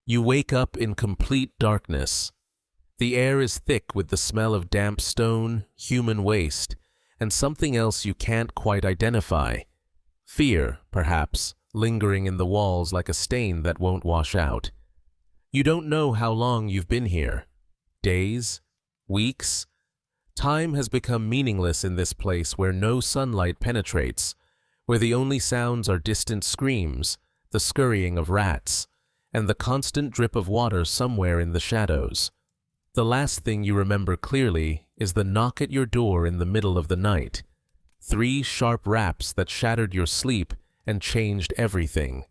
You wake up in complete darkness. The air is thick with the smell of damp stone, human waste, and something else you can't quite identify. Fear, perhaps, lingering in the walls like a stain that won't wash out. You don't know how long you've been here. Days? Weeks? Time has become meaningless in this place where no sunlight penetrates, where the only sounds are distant screams, the scurrying of rats, and the constant drip of water somewhere in the shadows. The last thing you remember clearly is the knock at your door in the middle of the night. 3 sharp raps that shattered your sleep and changed everything.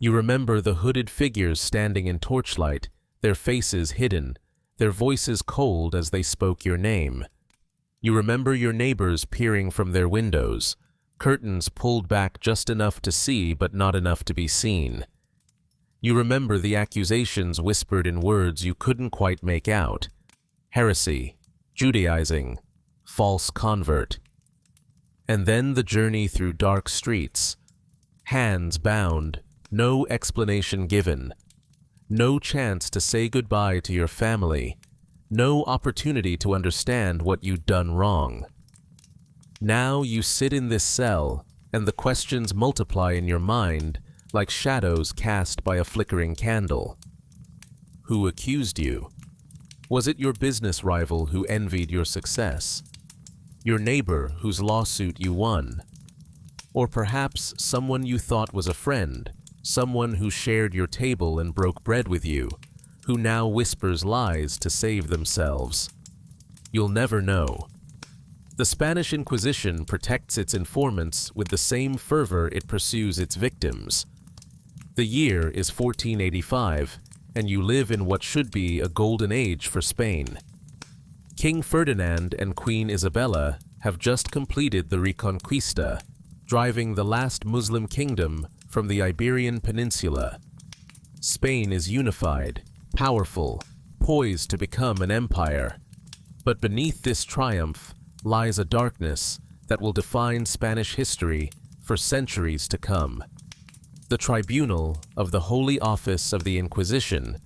You remember the hooded figures standing in torchlight, their faces hidden, their voices cold as they spoke your name. You remember your neighbors peering from their windows, curtains pulled back just enough to see but not enough to be seen. You remember the accusations whispered in words you couldn't quite make out. Heresy, Judaizing, false convert. And then the journey through dark streets. Hands bound, no explanation given. No chance to say goodbye to your family. No opportunity to understand what you'd done wrong. Now you sit in this cell, and the questions multiply in your mind like shadows cast by a flickering candle. Who accused you? Was it your business rival who envied your success? Your neighbor whose lawsuit you won? Or perhaps someone you thought was a friend, someone who shared your table and broke bread with you, who now whispers lies to save themselves? You'll never know. The Spanish Inquisition protects its informants with the same fervor it pursues its victims. The year is 1485, and you live in what should be a golden age for Spain. King Ferdinand and Queen Isabella have just completed the Reconquista, driving the last Muslim kingdom from the Iberian Peninsula. Spain is unified, powerful, poised to become an empire. But beneath this triumph lies a darkness that will define Spanish history for centuries to come. The Tribunal of the Holy Office of the Inquisition,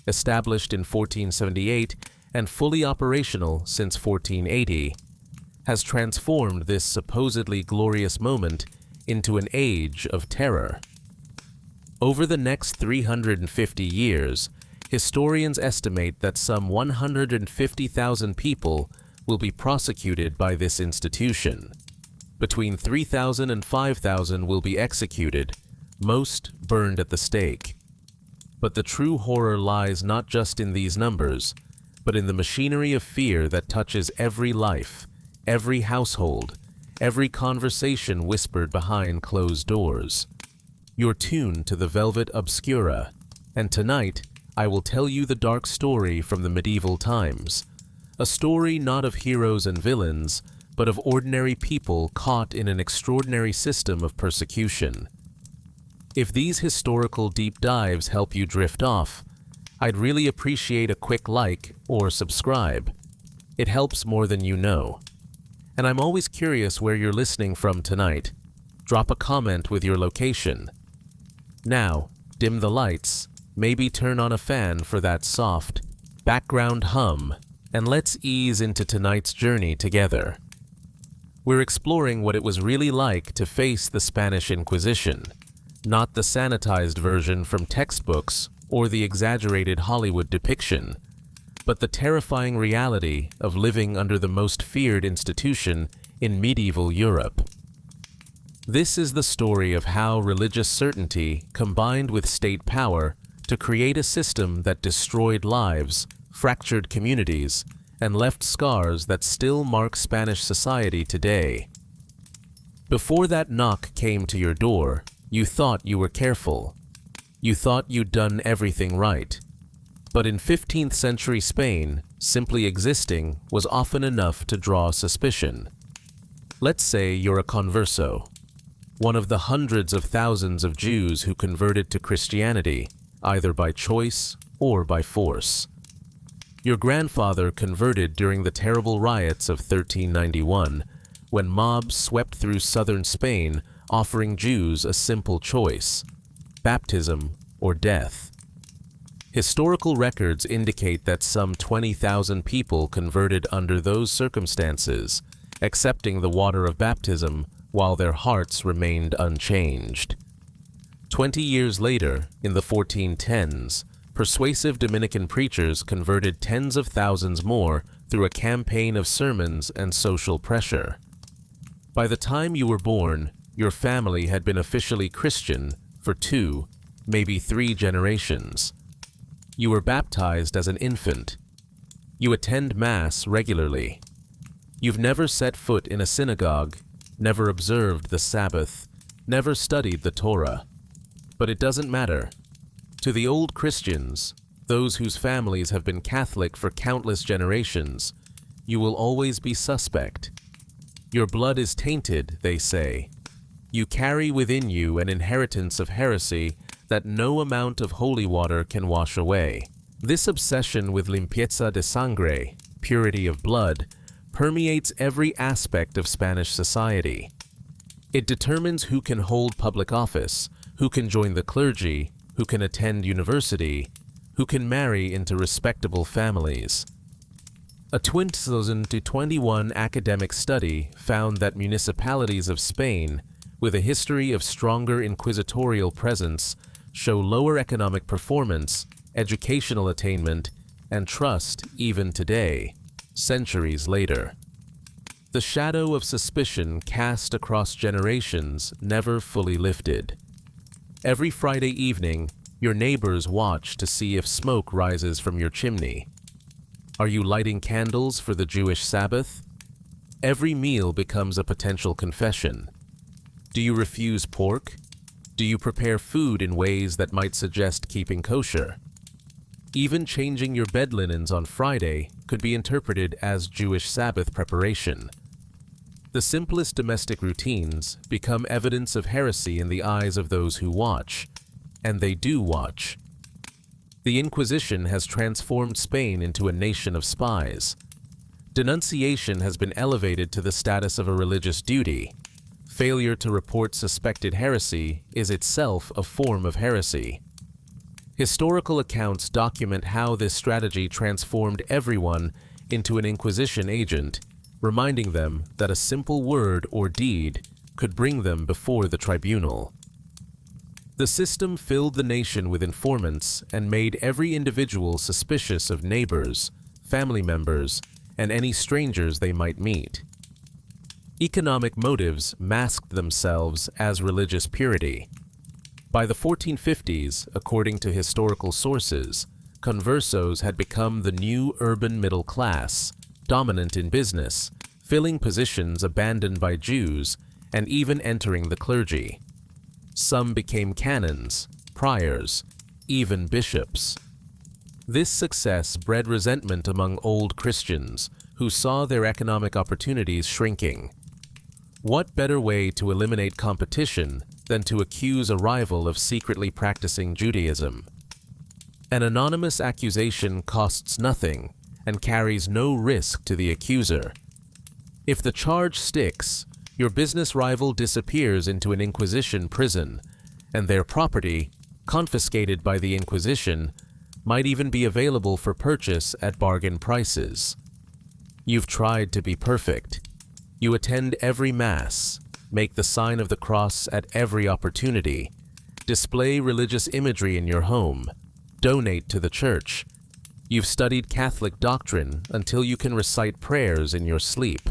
established in 1478 and fully operational since 1480, has transformed this supposedly glorious moment into an age of terror. Over the next 350 years, historians estimate that some 150,000 people will be prosecuted by this institution. Between 3,000 and 5,000 will be executed, most burned at the stake. But the true horror lies not just in these numbers, but in the machinery of fear that touches every life, every household, every conversation whispered behind closed doors. You're tuned to the Velvet Obscura, and tonight I will tell you the dark story from the medieval times, a story not of heroes and villains, but of ordinary people caught in an extraordinary system of persecution. If these historical deep dives help you drift off, I'd really appreciate a quick like or subscribe. It helps more than you know. And I'm always curious where you're listening from tonight. Drop a comment with your location. Now, dim the lights, maybe turn on a fan for that soft background hum, and let's ease into tonight's journey together. We're exploring what it was really like to face the Spanish Inquisition, not the sanitized version from textbooks or the exaggerated Hollywood depiction, but the terrifying reality of living under the most feared institution in medieval Europe. This is the story of how religious certainty combined with state power to create a system that destroyed lives, fractured communities, and left scars that still mark Spanish society today. Before that knock came to your door, you thought you were careful. You thought you'd done everything right. But in 15th century Spain, simply existing was often enough to draw suspicion. Let's say you're a converso, one of the hundreds of thousands of Jews who converted to Christianity, either by choice or by force. Your grandfather converted during the terrible riots of 1391, when mobs swept through southern Spain offering Jews a simple choice: baptism or death. Historical records indicate that some 20,000 people converted under those circumstances, accepting the water of baptism while their hearts remained unchanged. 20 years later, in the 1410s, persuasive Dominican preachers converted tens of thousands more through a campaign of sermons and social pressure. By the time you were born, your family had been officially Christian for 2, maybe 3 generations. You were baptized as an infant. You attend Mass regularly. You've never set foot in a synagogue, never observed the Sabbath, never studied the Torah. But it doesn't matter. To the old Christians, those whose families have been Catholic for countless generations, you will always be suspect. Your blood is tainted, they say. You carry within you an inheritance of heresy that no amount of holy water can wash away. This obsession with limpieza de sangre, purity of blood, permeates every aspect of Spanish society. It determines who can hold public office, who can join the clergy, who can attend university, who can marry into respectable families. A 2021 academic study found that municipalities of Spain, with a history of stronger inquisitorial presence, show lower economic performance, educational attainment, and trust even today, centuries later. The shadow of suspicion cast across generations never fully lifted. Every Friday evening, your neighbors watch to see if smoke rises from your chimney. Are you lighting candles for the Jewish Sabbath? Every meal becomes a potential confession. Do you refuse pork? Do you prepare food in ways that might suggest keeping kosher? Even changing your bed linens on Friday could be interpreted as Jewish Sabbath preparation. The simplest domestic routines become evidence of heresy in the eyes of those who watch, and they do watch. The Inquisition has transformed Spain into a nation of spies. Denunciation has been elevated to the status of a religious duty. Failure to report suspected heresy is itself a form of heresy. Historical accounts document how this strategy transformed everyone into an Inquisition agent, reminding them that a simple word or deed could bring them before the tribunal. The system filled the nation with informants and made every individual suspicious of neighbors, family members, and any strangers they might meet. Economic motives masked themselves as religious purity. By the 1450s, according to historical sources, conversos had become the new urban middle class, dominant in business, filling positions abandoned by Jews, and even entering the clergy. Some became canons, priors, even bishops. This success bred resentment among old Christians, who saw their economic opportunities shrinking. What better way to eliminate competition than to accuse a rival of secretly practicing Judaism? An anonymous accusation costs nothing and carries no risk to the accuser. If the charge sticks, your business rival disappears into an Inquisition prison, and their property, confiscated by the Inquisition, might even be available for purchase at bargain prices. You've tried to be perfect. You attend every Mass, make the sign of the cross at every opportunity, display religious imagery in your home, donate to the church. You've studied Catholic doctrine until you can recite prayers in your sleep.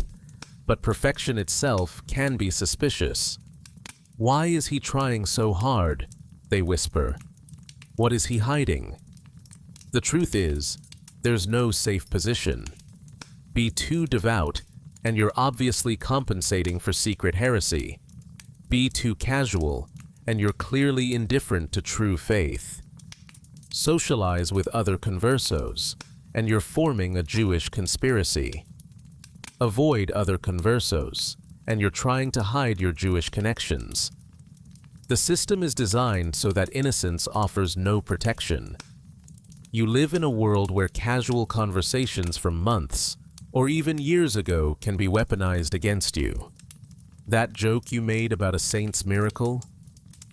But perfection itself can be suspicious. Why is he trying so hard? They whisper. What is he hiding? The truth is, there's no safe position. Be too devout, and you're obviously compensating for secret heresy. Be too casual, and you're clearly indifferent to true faith. Socialize with other conversos, and you're forming a Jewish conspiracy. Avoid other conversos, and you're trying to hide your Jewish connections. The system is designed so that innocence offers no protection. You live in a world where casual conversations from months, or even years ago, can be weaponized against you. That joke you made about a saint's miracle?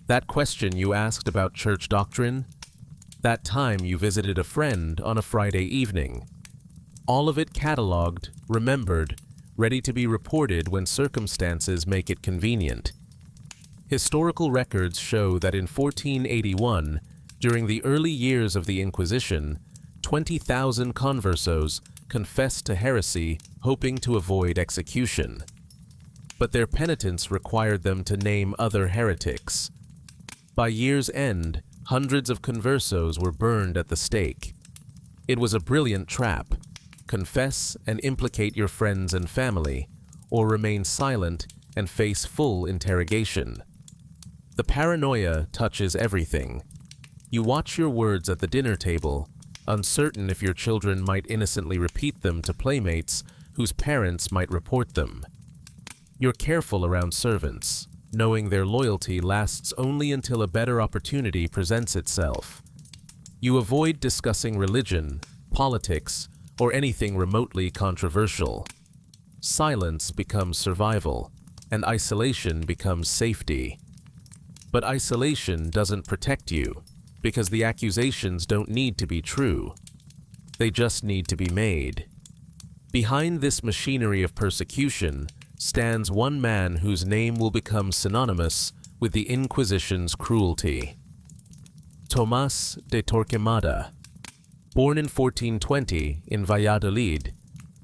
That question you asked about church doctrine? that time you visited a friend on a Friday evening. All of it catalogued, remembered, ready to be reported when circumstances make it convenient. Historical records show that in 1481, during the early years of the Inquisition, 20,000 conversos confessed to heresy, hoping to avoid execution. But their penitence required them to name other heretics. By year's end, hundreds of conversos were burned at the stake. It was a brilliant trap. Confess and implicate your friends and family, or remain silent and face full interrogation. The paranoia touches everything. You watch your words at the dinner table, uncertain if your children might innocently repeat them to playmates whose parents might report them. You're careful around servants, knowing their loyalty lasts only until a better opportunity presents itself. You avoid discussing religion, politics, or anything remotely controversial. Silence becomes survival, and isolation becomes safety. But isolation doesn't protect you, because the accusations don't need to be true. They just need to be made. Behind this machinery of persecution stands one man whose name will become synonymous with the Inquisition's cruelty. Tomás de Torquemada. Born in 1420 in Valladolid,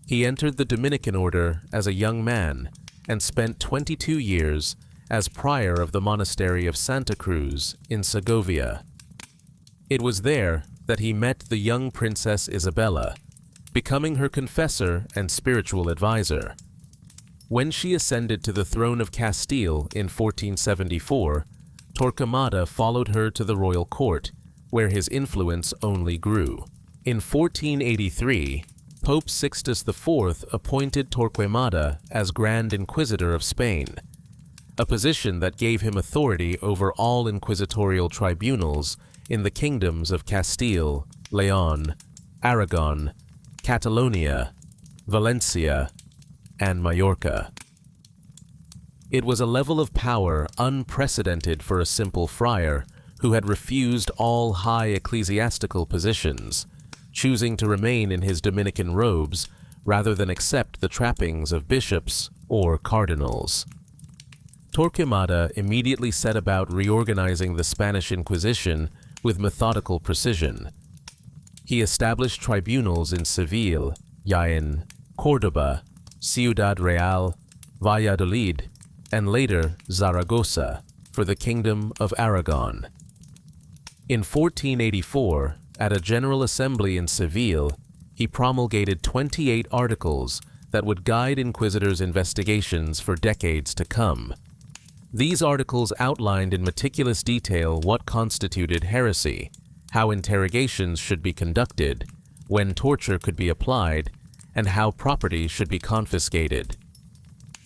he entered the Dominican order as a young man and spent 22 years as prior of the monastery of Santa Cruz in Segovia. It was there that he met the young Princess Isabella, becoming her confessor and spiritual advisor. When she ascended to the throne of Castile in 1474, Torquemada followed her to the royal court, where his influence only grew. In 1483, Pope Sixtus IV appointed Torquemada as Grand Inquisitor of Spain, a position that gave him authority over all inquisitorial tribunals in the kingdoms of Castile, Leon, Aragon, Catalonia, Valencia, and Majorca. It was a level of power unprecedented for a simple friar who had refused all high ecclesiastical positions, choosing to remain in his Dominican robes rather than accept the trappings of bishops or cardinals. Torquemada immediately set about reorganizing the Spanish Inquisition with methodical precision. He established tribunals in Seville, Jaén, Córdoba, Ciudad Real, Valladolid, and later Zaragoza for the Kingdom of Aragon. In 1484, at a General Assembly in Seville, he promulgated 28 articles that would guide inquisitors' investigations for decades to come. These articles outlined in meticulous detail what constituted heresy, how interrogations should be conducted, when torture could be applied, and how property should be confiscated.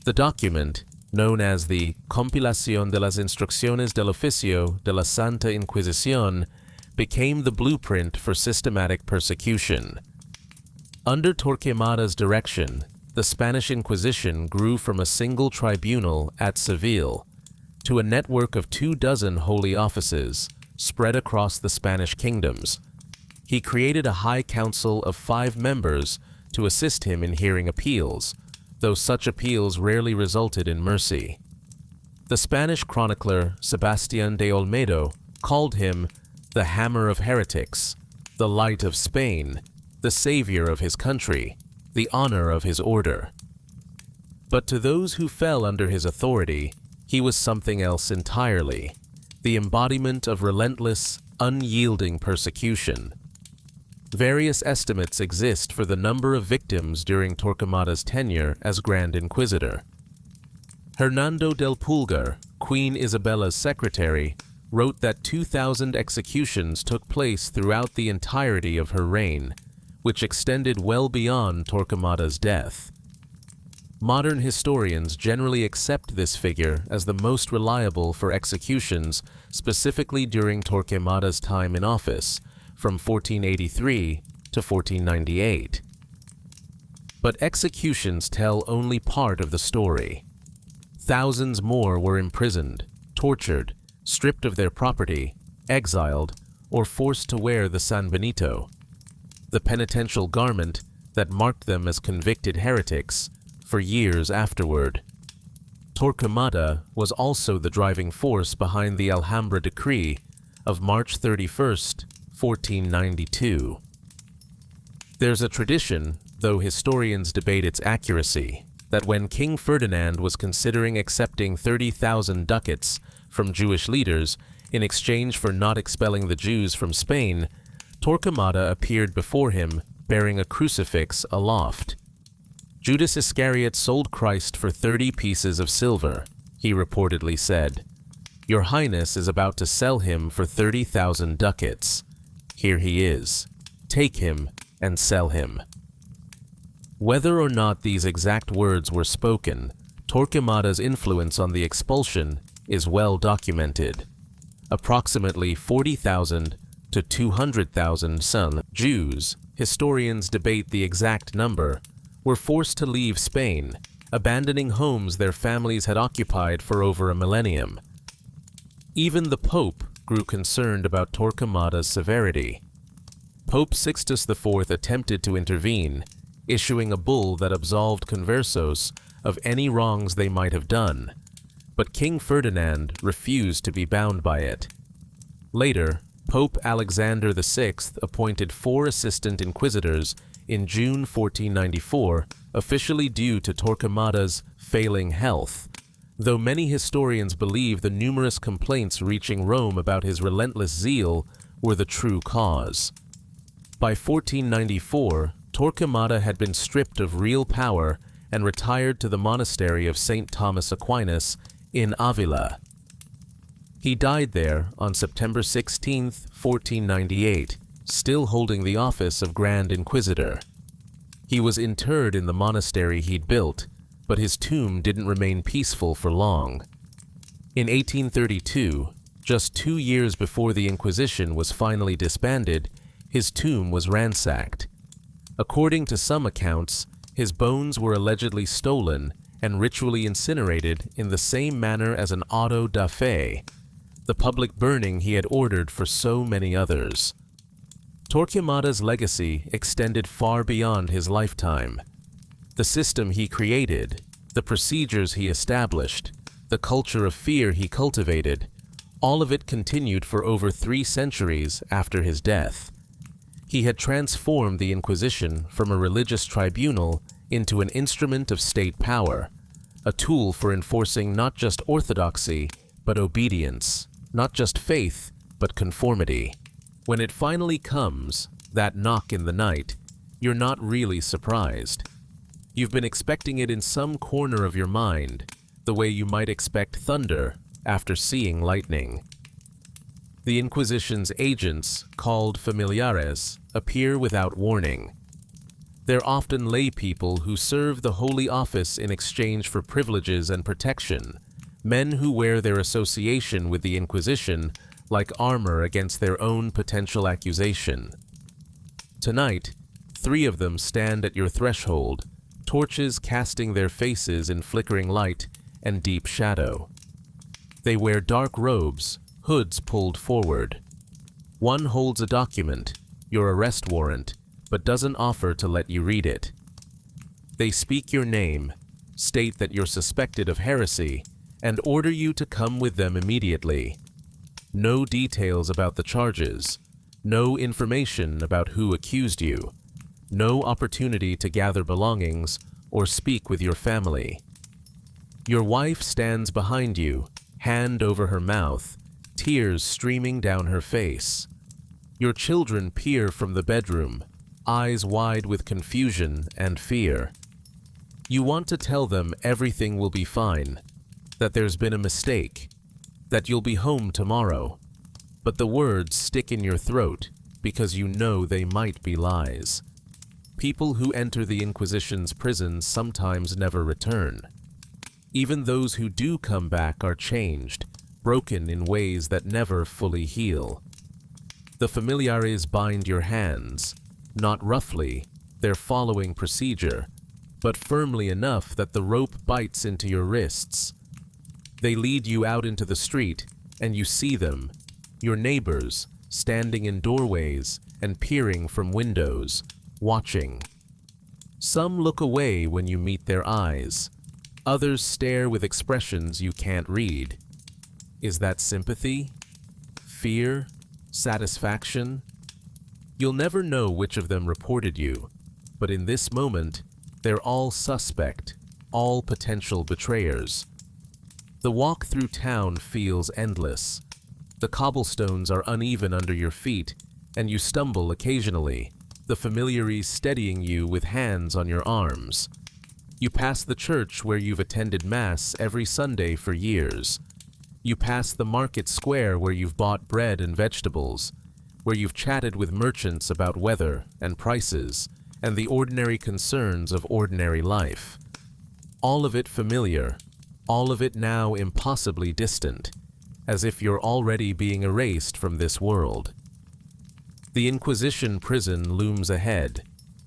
The document, known as the Compilación de las Instrucciones del Oficio de la Santa Inquisición, became the blueprint for systematic persecution. Under Torquemada's direction, the Spanish Inquisition grew from a single tribunal at Seville to a network of 24 holy offices spread across the Spanish kingdoms. He created a high council of 5 members to assist him in hearing appeals, though such appeals rarely resulted in mercy. The Spanish chronicler Sebastián de Olmedo called him the hammer of heretics, the light of Spain, the savior of his country, the honor of his order. But to those who fell under his authority, he was something else entirely, the embodiment of relentless, unyielding persecution. Various estimates exist for the number of victims during Torquemada's tenure as Grand Inquisitor. Hernando del Pulgar, Queen Isabella's secretary, wrote that 2,000 executions took place throughout the entirety of her reign, which extended well beyond Torquemada's death. Modern historians generally accept this figure as the most reliable for executions, specifically during Torquemada's time in office, from 1483 to 1498. But executions tell only part of the story. Thousands more were imprisoned, tortured, stripped of their property, exiled, or forced to wear the San Benito, the penitential garment that marked them as convicted heretics for years afterward. Torquemada was also the driving force behind the Alhambra Decree of March 31st, 1492. There's a tradition, though historians debate its accuracy, that when King Ferdinand was considering accepting 30,000 ducats from Jewish leaders in exchange for not expelling the Jews from Spain, Torquemada appeared before him bearing a crucifix aloft. Judas Iscariot sold Christ for 30 pieces of silver, he reportedly said. Your Highness is about to sell him for 30,000 ducats. Here he is. Take him and sell him. Whether or not these exact words were spoken, Torquemada's influence on the expulsion is well documented. Approximately 40,000 to 200,000 Sun Jews, historians debate the exact number, were forced to leave Spain, abandoning homes their families had occupied for over a millennium. Even the Pope grew concerned about Torquemada's severity. Pope Sixtus IV attempted to intervene, issuing a bull that absolved conversos of any wrongs they might have done, but King Ferdinand refused to be bound by it. Later, Pope Alexander VI appointed 4 assistant inquisitors in June 1494, officially due to Torquemada's failing health, though many historians believe the numerous complaints reaching Rome about his relentless zeal were the true cause. By 1494, Torquemada had been stripped of real power and retired to the monastery of St. Thomas Aquinas in Avila. He died there on September 16, 1498, still holding the office of Grand Inquisitor. He was interred in the monastery he'd built, but his tomb didn't remain peaceful for long. In 1832, just 2 years before the Inquisition was finally disbanded, his tomb was ransacked. According to some accounts, his bones were allegedly stolen and ritually incinerated in the same manner as an auto da fe, the public burning he had ordered for so many others. Torquemada's legacy extended far beyond his lifetime. The system he created, the procedures he established, the culture of fear he cultivated, all of it continued for over 3 centuries after his death. He had transformed the Inquisition from a religious tribunal into an instrument of state power, a tool for enforcing not just orthodoxy, but obedience, not just faith, but conformity. When it finally comes, that knock in the night, you're not really surprised. You've been expecting it in some corner of your mind, the way you might expect thunder after seeing lightning. The Inquisition's agents, called familiares, appear without warning. They're often lay people who serve the holy office in exchange for privileges and protection, men who wear their association with the Inquisition like armor against their own potential accusation. Tonight, 3 of them stand at your threshold, torches casting their faces in flickering light and deep shadow. They wear dark robes, hoods pulled forward. One holds a document, your arrest warrant, but doesn't offer to let you read it. They speak your name, state that you're suspected of heresy, and order you to come with them immediately. No details about the charges, no information about who accused you, no opportunity to gather belongings or speak with your family. Your wife stands behind you, hand over her mouth, tears streaming down her face. Your children peer from the bedroom, eyes wide with confusion and fear. You want to tell them everything will be fine, that there's been a mistake, that you'll be home tomorrow, but the words stick in your throat because you know they might be lies. People who enter the Inquisition's prisons sometimes never return. Even those who do come back are changed, broken in ways that never fully heal. The familiares bind your hands, not roughly, they're following procedure, but firmly enough that the rope bites into your wrists. They lead you out into the street, and you see them, your neighbors, standing in doorways and peering from windows, watching. Some look away when you meet their eyes. Others stare with expressions you can't read. Is that sympathy? Fear? Satisfaction? You'll never know which of them reported you, but in this moment, they're all suspect, all potential betrayers. The walk through town feels endless. The cobblestones are uneven under your feet, and you stumble occasionally, the familiaries steadying you with hands on your arms. You pass the church where you've attended Mass every Sunday for years. You pass the market square where you've bought bread and vegetables, where you've chatted with merchants about weather and prices and the ordinary concerns of ordinary life. All of it familiar, all of it now impossibly distant, as if you're already being erased from this world. The Inquisition prison looms ahead,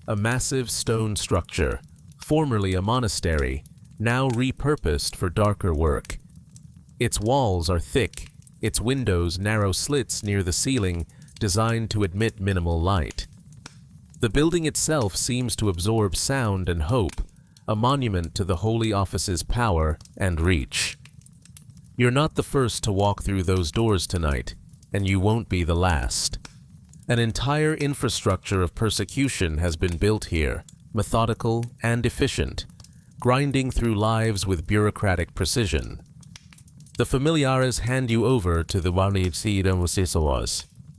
a massive stone structure, formerly a monastery, now repurposed for darker work. Its walls are thick, its windows narrow slits near the ceiling designed to admit minimal light. The building itself seems to absorb sound and hope, a monument to the Holy Office's power and reach. You're not the first to walk through those doors tonight, and you won't be the last. An entire infrastructure of persecution has been built here, methodical and efficient, grinding through lives with bureaucratic precision. The familiares hand you over to the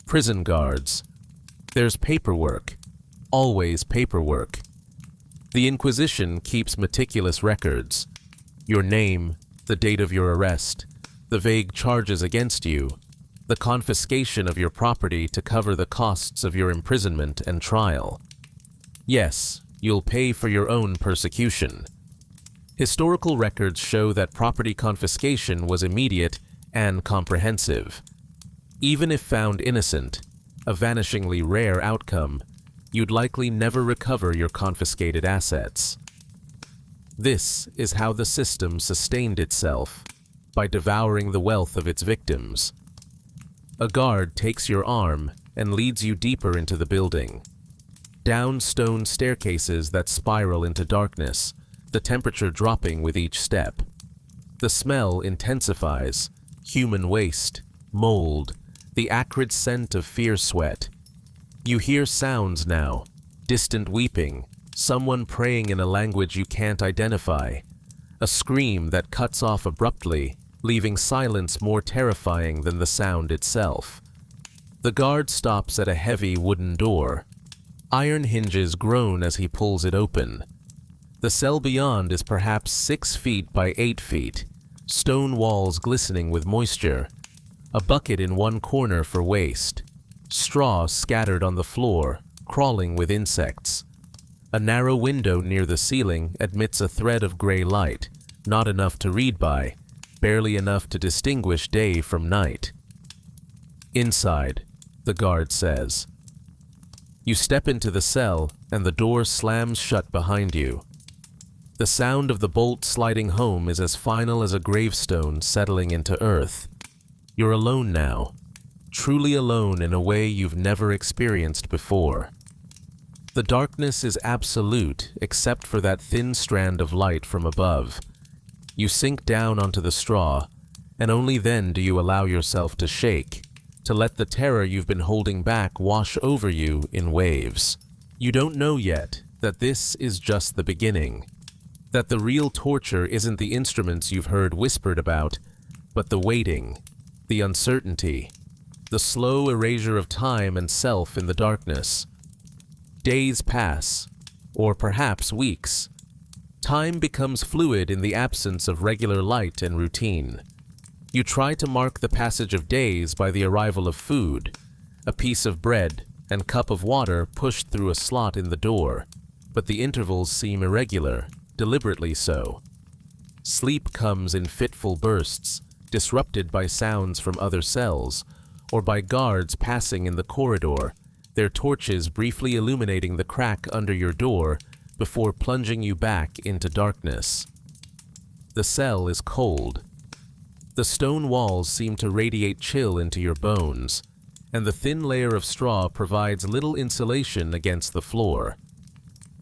prison guards. There's paperwork, always paperwork. The Inquisition keeps meticulous records. Your name, the date of your arrest, the vague charges against you, the confiscation of your property to cover the costs of your imprisonment and trial. Yes, you'll pay for your own persecution. Historical records show that property confiscation was immediate and comprehensive. Even if found innocent, a vanishingly rare outcome, you'd likely never recover your confiscated assets. This is how the system sustained itself, by devouring the wealth of its victims. A guard takes your arm and leads you deeper into the building. Down stone staircases that spiral into darkness, the temperature dropping with each step. The smell intensifies, human waste, mold, the acrid scent of fear sweat. You hear sounds now, distant weeping, someone praying in a language you can't identify, a scream that cuts off abruptly, leaving silence more terrifying than the sound itself. The guard stops at a heavy wooden door. Iron hinges groan as he pulls it open. The cell beyond is perhaps 6 feet by 8 feet, stone walls glistening with moisture, a bucket in one corner for waste, straw scattered on the floor, crawling with insects. A narrow window near the ceiling admits a thread of gray light, not enough to read by, barely enough to distinguish day from night. Inside, the guard says. You step into the cell, and the door slams shut behind you. The sound of the bolt sliding home is as final as a gravestone settling into earth. You're alone now, truly alone in a way you've never experienced before. The darkness is absolute except for that thin strand of light from above. You sink down onto the straw, and only then do you allow yourself to shake, to let the terror you've been holding back wash over you in waves. You don't know yet that this is just the beginning, that the real torture isn't the instruments you've heard whispered about, but the waiting, the uncertainty, the slow erasure of time and self in the darkness. Days pass, or perhaps weeks. Time becomes fluid in the absence of regular light and routine. You try to mark the passage of days by the arrival of food, a piece of bread and cup of water pushed through a slot in the door, but the intervals seem irregular, deliberately so. Sleep comes in fitful bursts, disrupted by sounds from other cells, or by guards passing in the corridor, their torches briefly illuminating the crack under your door before plunging you back into darkness. The cell is cold. The stone walls seem to radiate chill into your bones, and the thin layer of straw provides little insulation against the floor.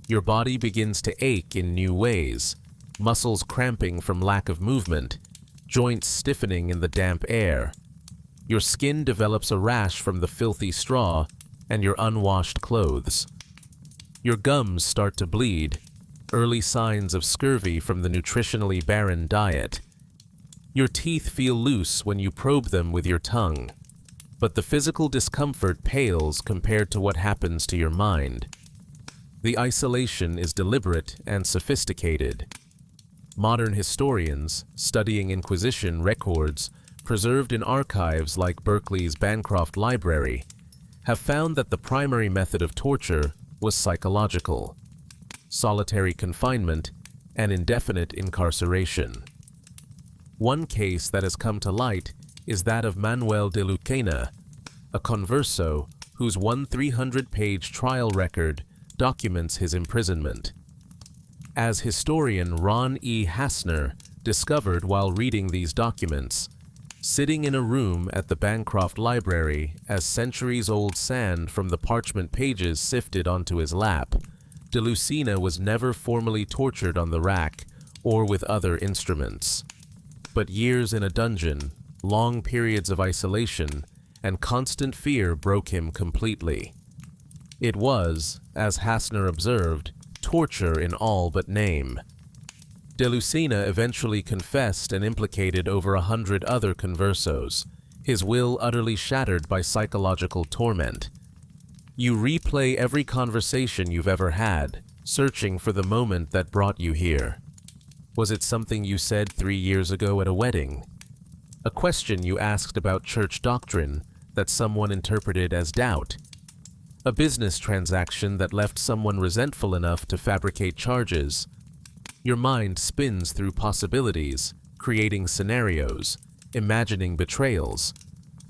Your body begins to ache in new ways, muscles cramping from lack of movement, joints stiffening in the damp air. Your skin develops a rash from the filthy straw and your unwashed clothes. Your gums start to bleed, early signs of scurvy from the nutritionally barren diet. Your teeth feel loose when you probe them with your tongue, but the physical discomfort pales compared to what happens to your mind. The isolation is deliberate and sophisticated. Modern historians, studying Inquisition records preserved in archives like Berkeley's Bancroft Library, have found that the primary method of torture was psychological: solitary confinement and indefinite incarceration. One case that has come to light is that of Manuel de Lucena, a converso whose 300-page trial record documents his imprisonment. As historian Ron E. Hassner discovered while reading these documents, sitting in a room at the Bancroft Library as centuries-old sand from the parchment pages sifted onto his lap, de Lucena was never formally tortured on the rack or with other instruments. But years in a dungeon, long periods of isolation, and constant fear broke him completely. It was, as Hassner observed, torture in all but name. De Lucena eventually confessed and implicated over 100 other conversos, his will utterly shattered by psychological torment. You replay every conversation you've ever had, searching for the moment that brought you here. Was it something you said 3 years ago at a wedding? A question you asked about church doctrine that someone interpreted as doubt? A business transaction that left someone resentful enough to fabricate charges? Your mind spins through possibilities, creating scenarios, imagining betrayals,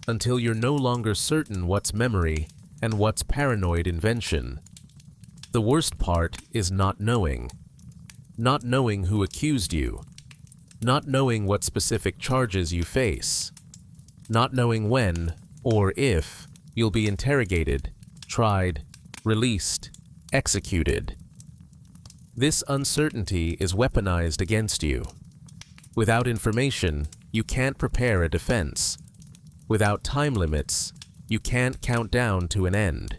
until you're no longer certain what's memory and what's paranoid invention. The worst part is not knowing. Not knowing who accused you. Not knowing what specific charges you face. Not knowing when, or if, you'll be interrogated, tried, released, executed. This uncertainty is weaponized against you. Without information, you can't prepare a defense. Without time limits, you can't count down to an end.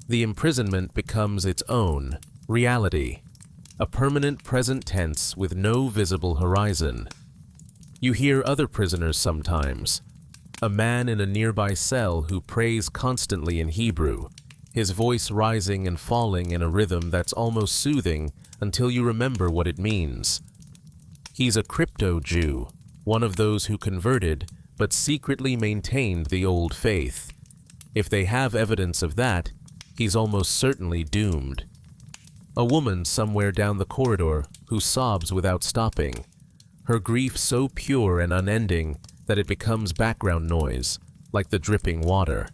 The imprisonment becomes its own reality, a permanent present tense with no visible horizon. You hear other prisoners sometimes, a man in a nearby cell who prays constantly in Hebrew, his voice rising and falling in a rhythm that's almost soothing until you remember what it means. He's a crypto-Jew, one of those who converted but secretly maintained the old faith. If they have evidence of that, he's almost certainly doomed. A woman somewhere down the corridor who sobs without stopping, her grief so pure and unending that it becomes background noise, like the dripping water.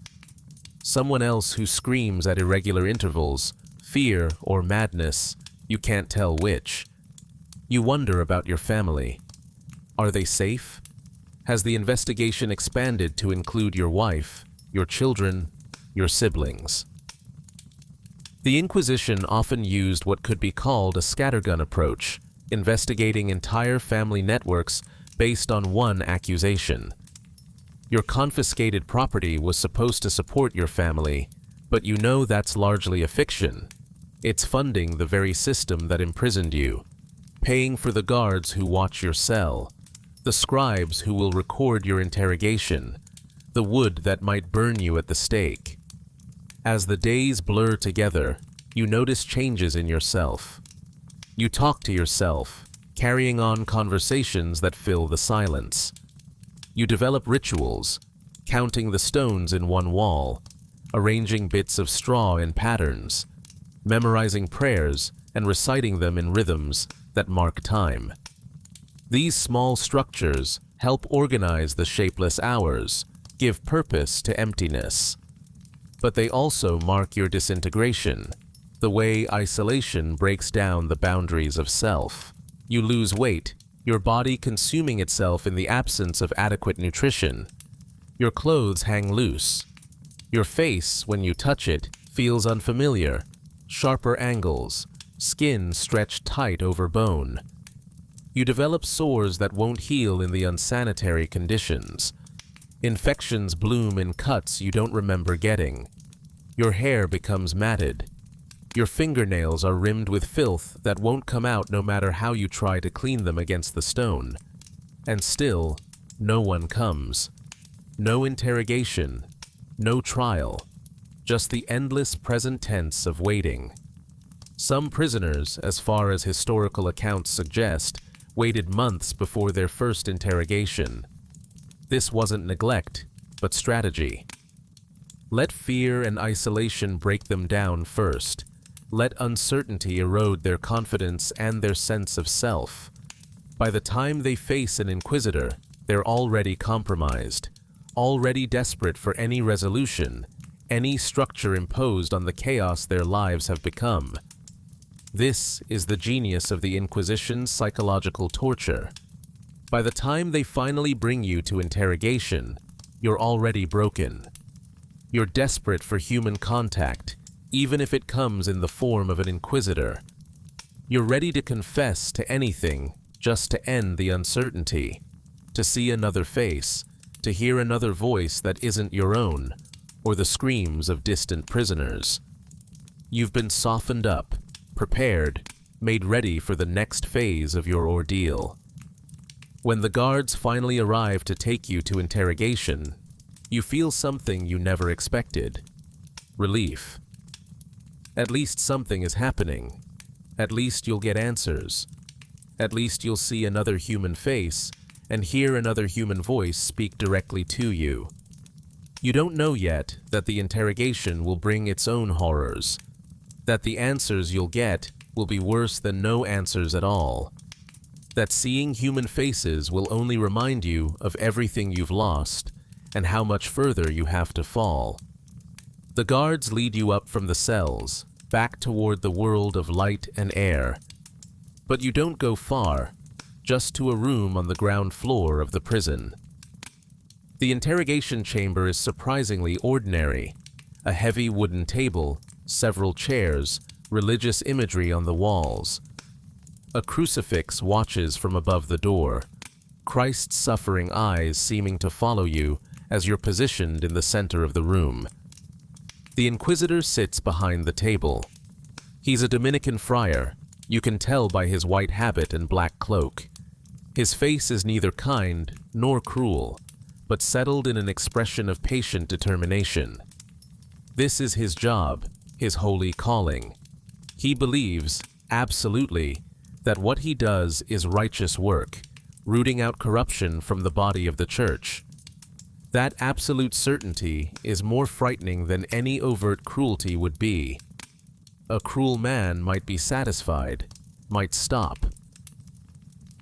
Someone else who screams at irregular intervals, fear or madness, you can't tell which. You wonder about your family. Are they safe? Has the investigation expanded to include your wife, your children, your siblings? The Inquisition often used what could be called a scattergun approach, investigating entire family networks based on one accusation. Your confiscated property was supposed to support your family, but you know that's largely a fiction. It's funding the very system that imprisoned you, paying for the guards who watch your cell, the scribes who will record your interrogation, the wood that might burn you at the stake. As the days blur together, you notice changes in yourself. You talk to yourself, carrying on conversations that fill the silence. You develop rituals, counting the stones in one wall, arranging bits of straw in patterns, memorizing prayers and reciting them in rhythms that mark time. These small structures help organize the shapeless hours, give purpose to emptiness. But they also mark your disintegration, the way isolation breaks down the boundaries of self. You lose weight, your body consuming itself in the absence of adequate nutrition. Your clothes hang loose, Your face, when you touch it, feels unfamiliar. Sharper angles, skin stretched tight over bone. You develop sores that won't heal in the unsanitary conditions. Infections bloom in cuts you don't remember getting. Your hair becomes matted. Your fingernails are rimmed with filth that won't come out no matter how you try to clean them against the stone. And still, no one comes. No interrogation, no trial, just the endless present tense of waiting. Some prisoners, as far as historical accounts suggest, waited months before their first interrogation. This wasn't neglect, but strategy. Let fear and isolation break them down first. Let uncertainty erode their confidence and their sense of self. By the time they face an inquisitor, they're already compromised, already desperate for any resolution, any structure imposed on the chaos their lives have become. This is the genius of the Inquisition's psychological torture. By the time they finally bring you to interrogation, you're already broken. You're desperate for human contact, even if it comes in the form of an inquisitor. You're ready to confess to anything just to end the uncertainty, to see another face, to hear another voice that isn't your own, or the screams of distant prisoners. You've been softened up, prepared, made ready for the next phase of your ordeal. When the guards finally arrive to take you to interrogation, you feel something you never expected. Relief. At least something is happening. At least you'll get answers. At least you'll see another human face and hear another human voice speak directly to you. You don't know yet that the interrogation will bring its own horrors, that the answers you'll get will be worse than no answers at all, that seeing human faces will only remind you of everything you've lost and how much further you have to fall. The guards lead you up from the cells, back toward the world of light and air. But you don't go far, just to a room on the ground floor of the prison. The interrogation chamber is surprisingly ordinary. A heavy wooden table, several chairs, religious imagery on the walls. A crucifix watches from above the door, Christ's suffering eyes seeming to follow you as you're positioned in the center of the room. The inquisitor sits behind the table. He's a Dominican friar. You can tell by his white habit and black cloak. His face is neither kind nor cruel, but settled in an expression of patient determination. This is his job, his holy calling. He believes, absolutely, that what he does is righteous work, rooting out corruption from the body of the church. That absolute certainty is more frightening than any overt cruelty would be. A cruel man might be satisfied, might stop.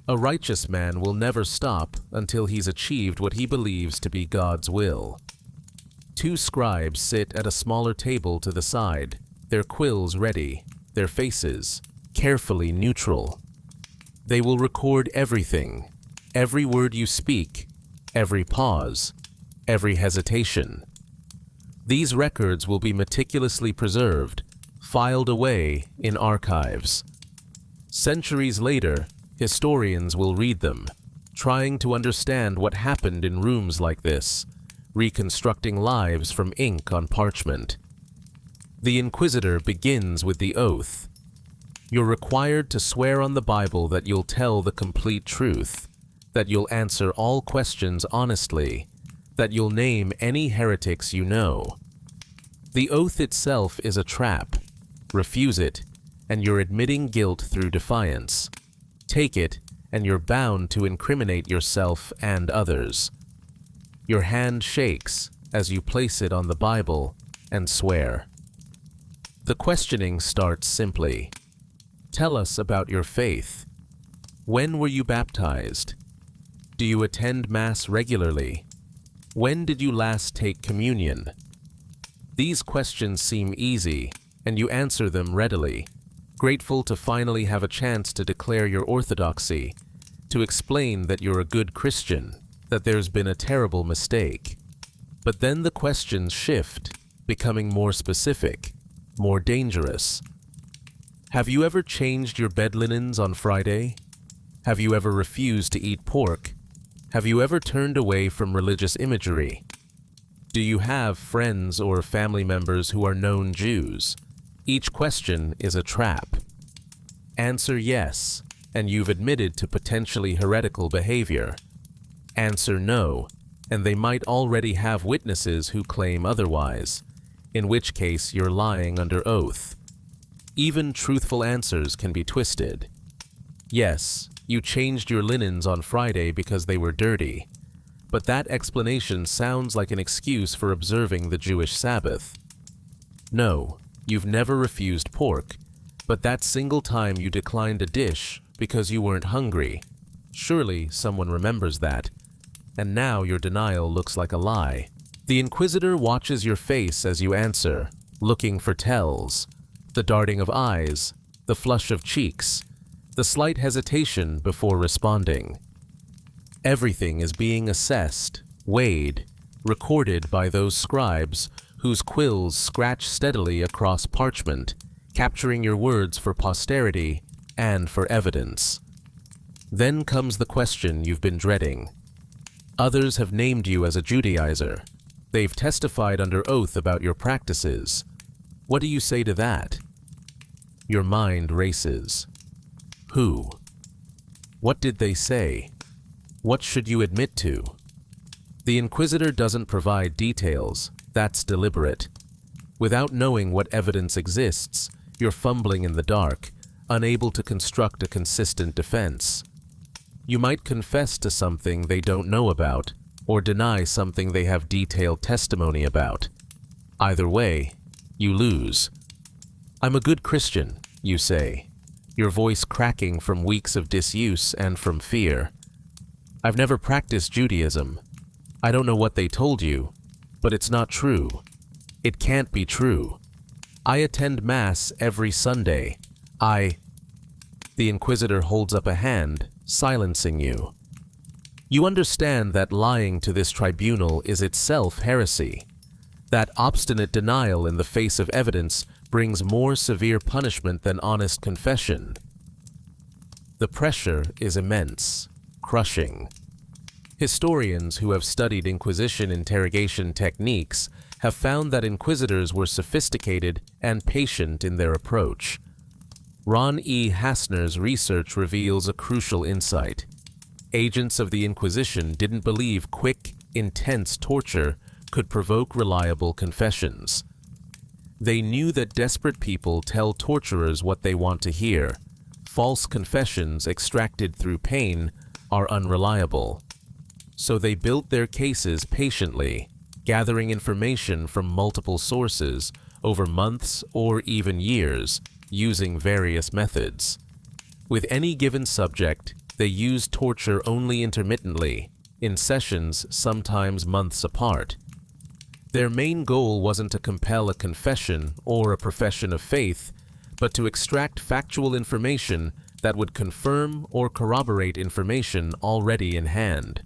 A righteous man will never stop until he's achieved what he believes to be God's will. Two scribes sit at a smaller table to the side, their quills ready, their faces carefully neutral. They will record everything, every word you speak, every pause, every hesitation. These records will be meticulously preserved, filed away in archives. Centuries later, historians will read them, trying to understand what happened in rooms like this, reconstructing lives from ink on parchment. The Inquisitor begins with the oath. You're required to swear on the Bible that you'll tell the complete truth, that you'll answer all questions honestly, that you'll name any heretics you know. The oath itself is a trap. Refuse it, and you're admitting guilt through defiance. Take it, and you're bound to incriminate yourself and others. Your hand shakes as you place it on the Bible and swear. The questioning starts simply. Tell us about your faith. When were you baptized? Do you attend Mass regularly? When did you last take communion? These questions seem easy, and you answer them readily, grateful to finally have a chance to declare your orthodoxy, to explain that you're a good Christian, that there's been a terrible mistake. But then the questions shift. becoming more specific, more dangerous. Have you ever changed your bed linens on Friday? Have you ever refused to eat pork? Have you ever turned away from religious imagery? Do you have friends or family members who are known Jews? Each question is a trap. Answer yes, and you've admitted to potentially heretical behavior. Answer no, and they might already have witnesses who claim otherwise, in which case you're lying under oath. Even truthful answers can be twisted. Yes, you changed your linens on Friday because they were dirty, but that explanation sounds like an excuse for observing the Jewish Sabbath. No, you've never refused pork, but that single time you declined a dish because you weren't hungry. Surely someone remembers that, and now your denial looks like a lie. The Inquisitor watches your face as you answer, looking for tells, the darting of eyes, the flush of cheeks, the slight hesitation before responding. Everything is being assessed, weighed, recorded by those scribes whose quills scratch steadily across parchment, capturing your words for posterity and for evidence. Then comes the question you've been dreading. Others have named you as a Judaizer. They've testified under oath about your practices. What do you say to that? Your mind races. Who? What did they say? What should you admit to? The Inquisitor doesn't provide details. That's deliberate. Without knowing what evidence exists, you're fumbling in the dark, unable to construct a consistent defense. You might confess to something they don't know about, or deny something they have detailed testimony about. Either way, you lose. I'm a good Christian, you say, your voice cracking from weeks of disuse and from fear. I've never practiced Judaism. I don't know what they told you, but it's not true. It can't be true. I attend Mass every Sunday. The Inquisitor holds up a hand, silencing you. You understand that lying to this tribunal is itself heresy. That obstinate denial in the face of evidence brings more severe punishment than honest confession. The pressure is immense, crushing. Historians who have studied Inquisition interrogation techniques have found that inquisitors were sophisticated and patient in their approach. Ron E. Hassner's research reveals a crucial insight. Agents of the Inquisition didn't believe quick, intense torture could provoke reliable confessions. They knew that desperate people tell torturers what they want to hear. False confessions extracted through pain are unreliable. So they built their cases patiently, gathering information from multiple sources over months or even years, using various methods. With any given subject, they used torture only intermittently, in sessions sometimes months apart. Their main goal wasn't to compel a confession or a profession of faith, but to extract factual information that would confirm or corroborate information already in hand.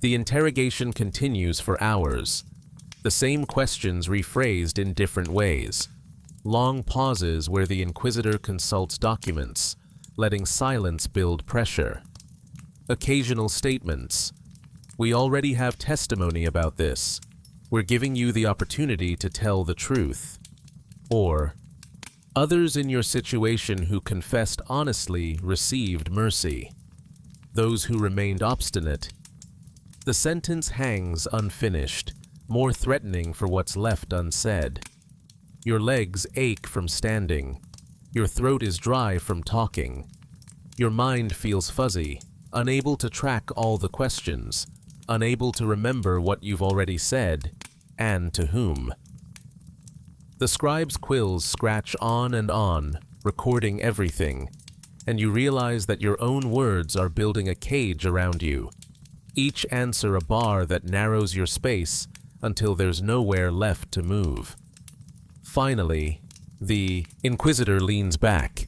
The interrogation continues for hours. The same questions rephrased in different ways. Long pauses where the Inquisitor consults documents, letting silence build pressure. Occasional statements. We already have testimony about this. We're giving you the opportunity to tell the truth. Or, others in your situation who confessed honestly received mercy. Those who remained obstinate. The sentence hangs unfinished, more threatening for what's left unsaid. Your legs ache from standing. Your throat is dry from talking. Your mind feels fuzzy, unable to track all the questions, unable to remember what you've already said, and to whom. The scribe's quills scratch on and on, recording everything, and you realize that your own words are building a cage around you. Each answer a bar that narrows your space until there's nowhere left to move. Finally, the Inquisitor leans back.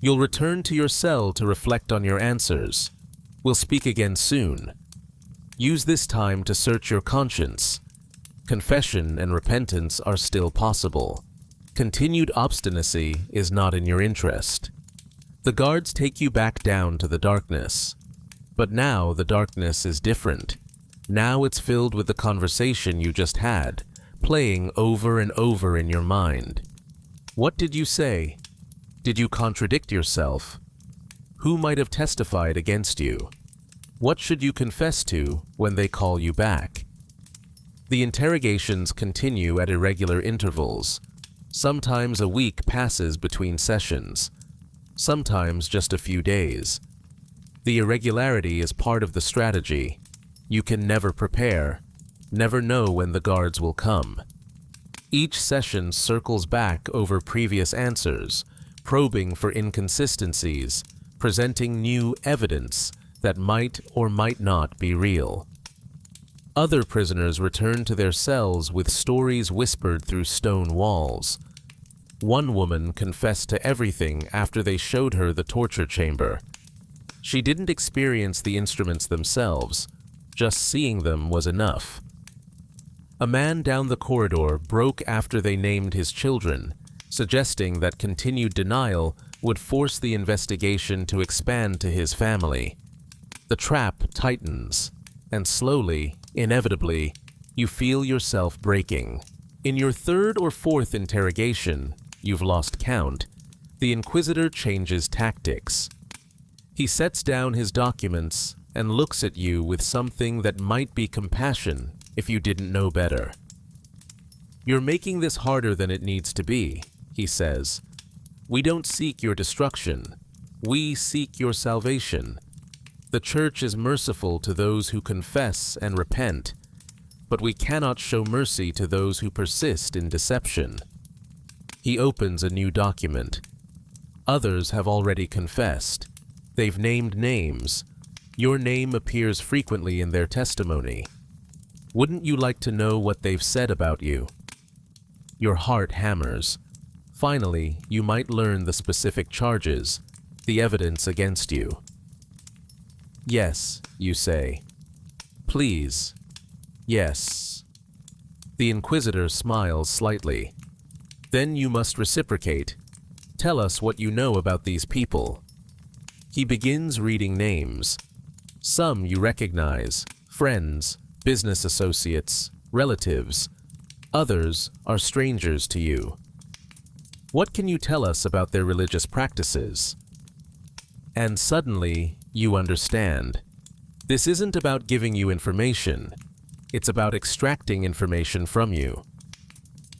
You'll return to your cell to reflect on your answers. We'll speak again soon. Use this time to search your conscience. Confession and repentance are still possible. Continued obstinacy is not in your interest. The guards take you back down to the darkness. But now the darkness is different. Now it's filled with the conversation you just had, playing over and over in your mind. What did you say? Did you contradict yourself? Who might have testified against you? What should you confess to when they call you back? The interrogations continue at irregular intervals. Sometimes a week passes between sessions. Sometimes just a few days. The irregularity is part of the strategy. You can never prepare, never know when the guards will come. Each session circles back over previous answers, probing for inconsistencies, presenting new evidence that might or might not be real. Other prisoners return to their cells with stories whispered through stone walls. One woman confessed to everything after they showed her the torture chamber. She didn't experience the instruments themselves. Just seeing them was enough. A man down the corridor broke after they named his children, suggesting that continued denial would force the investigation to expand to his family. The trap tightens, and slowly, inevitably, you feel yourself breaking. In your third or fourth interrogation, you've lost count, the Inquisitor changes tactics. He sets down his documents and looks at you with something that might be compassion if you didn't know better. "You're making this harder than it needs to be," he says. "We don't seek your destruction. We seek your salvation. The Church is merciful to those who confess and repent, but we cannot show mercy to those who persist in deception." He opens a new document. Others have already confessed. They've named names. Your name appears frequently in their testimony. Wouldn't you like to know what they've said about you? Your heart hammers. Finally, you might learn the specific charges, the evidence against you. "Yes," you say. "Please." "Yes." The Inquisitor smiles slightly. "Then you must reciprocate. Tell us what you know about these people." He begins reading names. Some you recognize, friends, business associates, relatives. Others are strangers to you. "What can you tell us about their religious practices?" And suddenly, you understand. This isn't about giving you information. It's about extracting information from you.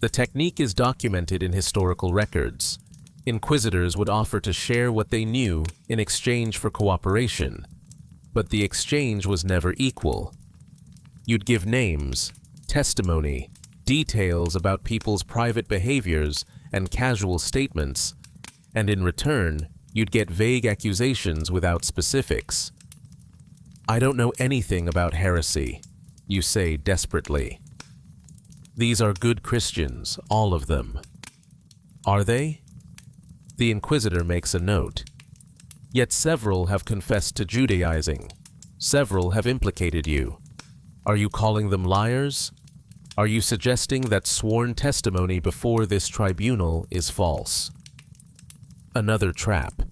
The technique is documented in historical records. Inquisitors would offer to share what they knew in exchange for cooperation, but the exchange was never equal. You'd give names, testimony, details about people's private behaviors and casual statements, and in return, you'd get vague accusations without specifics. "I don't know anything about heresy," you say desperately. "These are good Christians, all of them." "Are they?" The Inquisitor makes a note. "Yet several have confessed to Judaizing. Several have implicated you. Are you calling them liars? Are you suggesting that sworn testimony before this tribunal is false?" Another trap.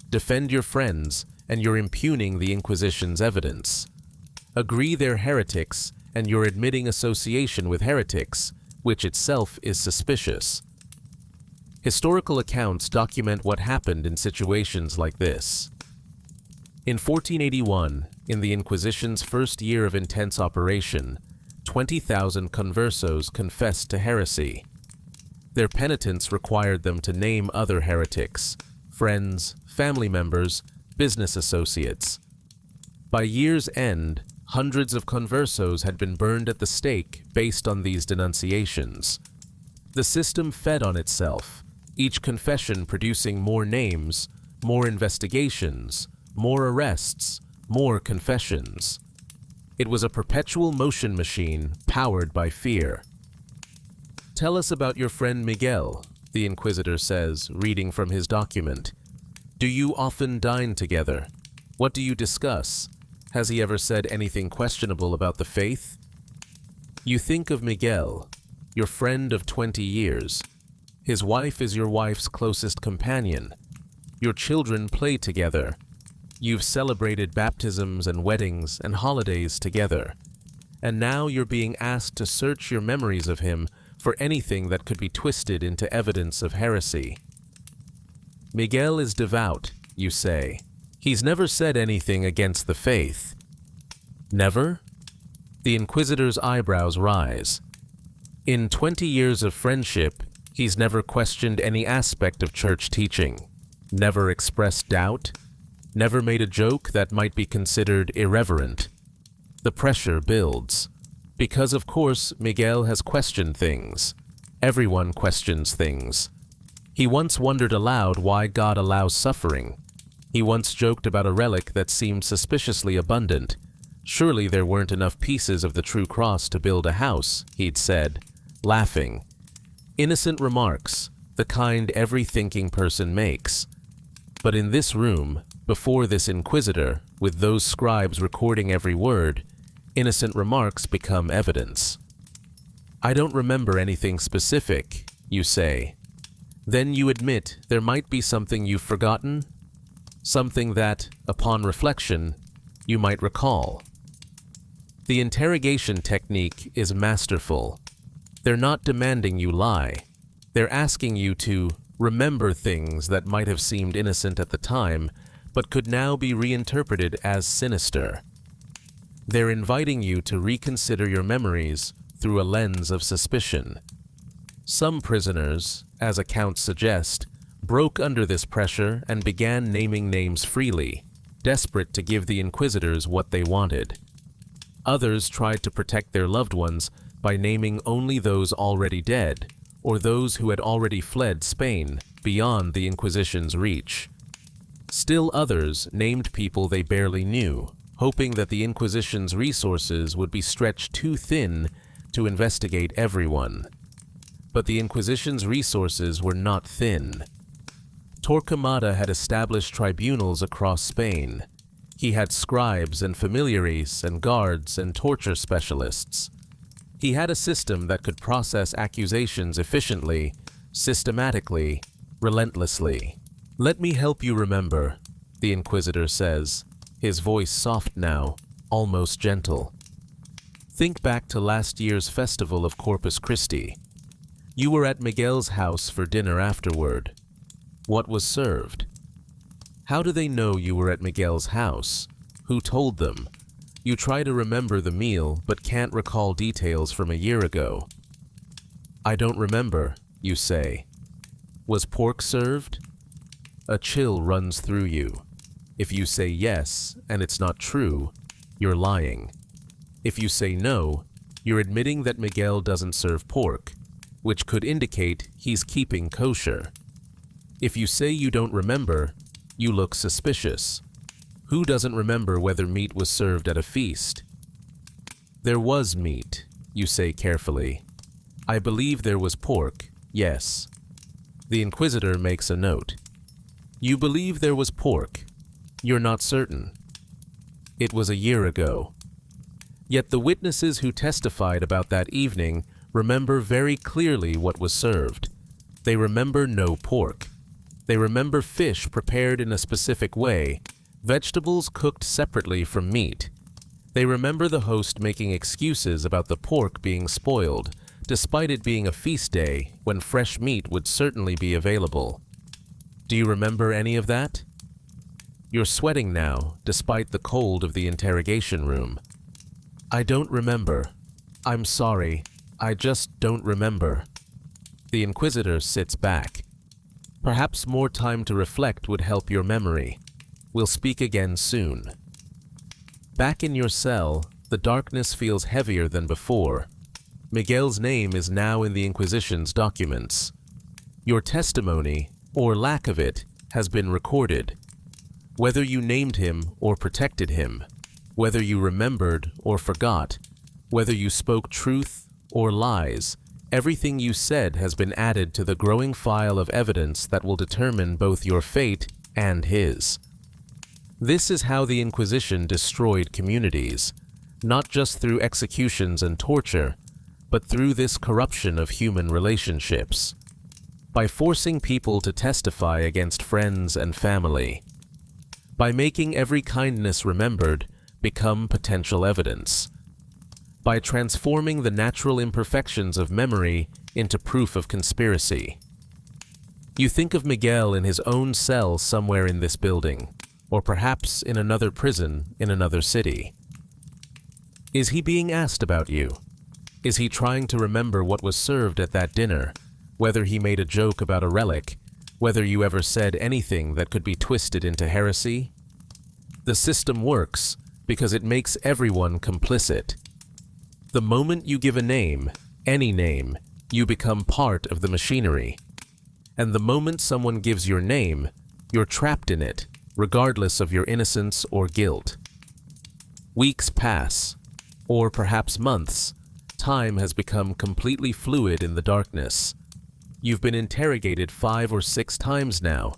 Defend your friends, and you're impugning the Inquisition's evidence. Agree they're heretics, and you're admitting association with heretics, which itself is suspicious. Historical accounts document what happened in situations like this. In 1481, in the Inquisition's first year of intense operation, 20,000 conversos confessed to heresy. Their penitence required them to name other heretics, friends, family members, business associates. By year's end, hundreds of conversos had been burned at the stake based on these denunciations. The system fed on itself, each confession producing more names, more investigations, more arrests, more confessions. It was a perpetual motion machine powered by fear. "Tell us about your friend Miguel," the Inquisitor says, reading from his document. "Do you often dine together? What do you discuss? Has he ever said anything questionable about the faith?" You think of Miguel, your friend of 20 years. His wife is your wife's closest companion. Your children play together. You've celebrated baptisms and weddings and holidays together. And now you're being asked to search your memories of him for anything that could be twisted into evidence of heresy. Miguel is devout, you say. He's never said anything against the faith. Never? The Inquisitor's eyebrows rise. In 20 years of friendship, he's never questioned any aspect of church teaching, never expressed doubt, never made a joke that might be considered irreverent. The pressure builds. Because, of course, Miguel has questioned things. Everyone questions things. He once wondered aloud why God allows suffering. He once joked about a relic that seemed suspiciously abundant. Surely there weren't enough pieces of the true cross to build a house, he'd said, laughing. Innocent remarks, the kind every thinking person makes. But in this room, before this Inquisitor, with those scribes recording every word, innocent remarks become evidence. I don't remember anything specific, you say. Then you admit there might be something you've forgotten, something that, upon reflection, you might recall. The interrogation technique is masterful. They're not demanding you lie. They're asking you to remember things that might have seemed innocent at the time, but could now be reinterpreted as sinister. They're inviting you to reconsider your memories through a lens of suspicion. Some prisoners, as accounts suggest, broke under this pressure and began naming names freely, desperate to give the Inquisitors what they wanted. Others tried to protect their loved ones by naming only those already dead, or those who had already fled Spain beyond the Inquisition's reach. Still others named people they barely knew, hoping that the Inquisition's resources would be stretched too thin to investigate everyone. But the Inquisition's resources were not thin. Torquemada had established tribunals across Spain. He had scribes and familiaries and guards and torture specialists. He had a system that could process accusations efficiently, systematically, relentlessly. Let me help you remember, the Inquisitor says, his voice soft now, almost gentle. Think back to last year's festival of Corpus Christi. You were at Miguel's house for dinner afterward. What was served? How do they know you were at Miguel's house? Who told them? You try to remember the meal, but can't recall details from a year ago. I don't remember, you say. Was pork served? A chill runs through you. If you say yes, and it's not true, you're lying. If you say no, you're admitting that Miguel doesn't serve pork, which could indicate he's keeping kosher. If you say you don't remember, you look suspicious. Who doesn't remember whether meat was served at a feast? There was meat, you say carefully. I believe there was pork, yes. The Inquisitor makes a note. You believe there was pork. You're not certain. It was a year ago. Yet the witnesses who testified about that evening remember very clearly what was served. They remember no pork. They remember fish prepared in a specific way, vegetables cooked separately from meat. They remember the host making excuses about the pork being spoiled, despite it being a feast day when fresh meat would certainly be available. Do you remember any of that? You're sweating now, despite the cold of the interrogation room. I don't remember. I'm sorry. I just don't remember. The Inquisitor sits back. Perhaps more time to reflect would help your memory. We'll speak again soon. Back in your cell, the darkness feels heavier than before. Miguel's name is now in the Inquisition's documents. Your testimony, or lack of it, has been recorded. Whether you named him or protected him, whether you remembered or forgot, whether you spoke truth or lies, everything you said has been added to the growing file of evidence that will determine both your fate and his. This is how the Inquisition destroyed communities, not just through executions and torture, but through this corruption of human relationships, by forcing people to testify against friends and family, by making every kindness remembered become potential evidence, by transforming the natural imperfections of memory into proof of conspiracy. You think of Miguel in his own cell somewhere in this building, or perhaps in another prison in another city. Is he being asked about you? Is he trying to remember what was served at that dinner, whether he made a joke about a relic, whether you ever said anything that could be twisted into heresy? The system works because it makes everyone complicit. The moment you give a name, any name, you become part of the machinery. And the moment someone gives your name, you're trapped in it, regardless of your innocence or guilt. Weeks pass, or perhaps months. Time has become completely fluid in the darkness. You've been interrogated 5 or 6 times now.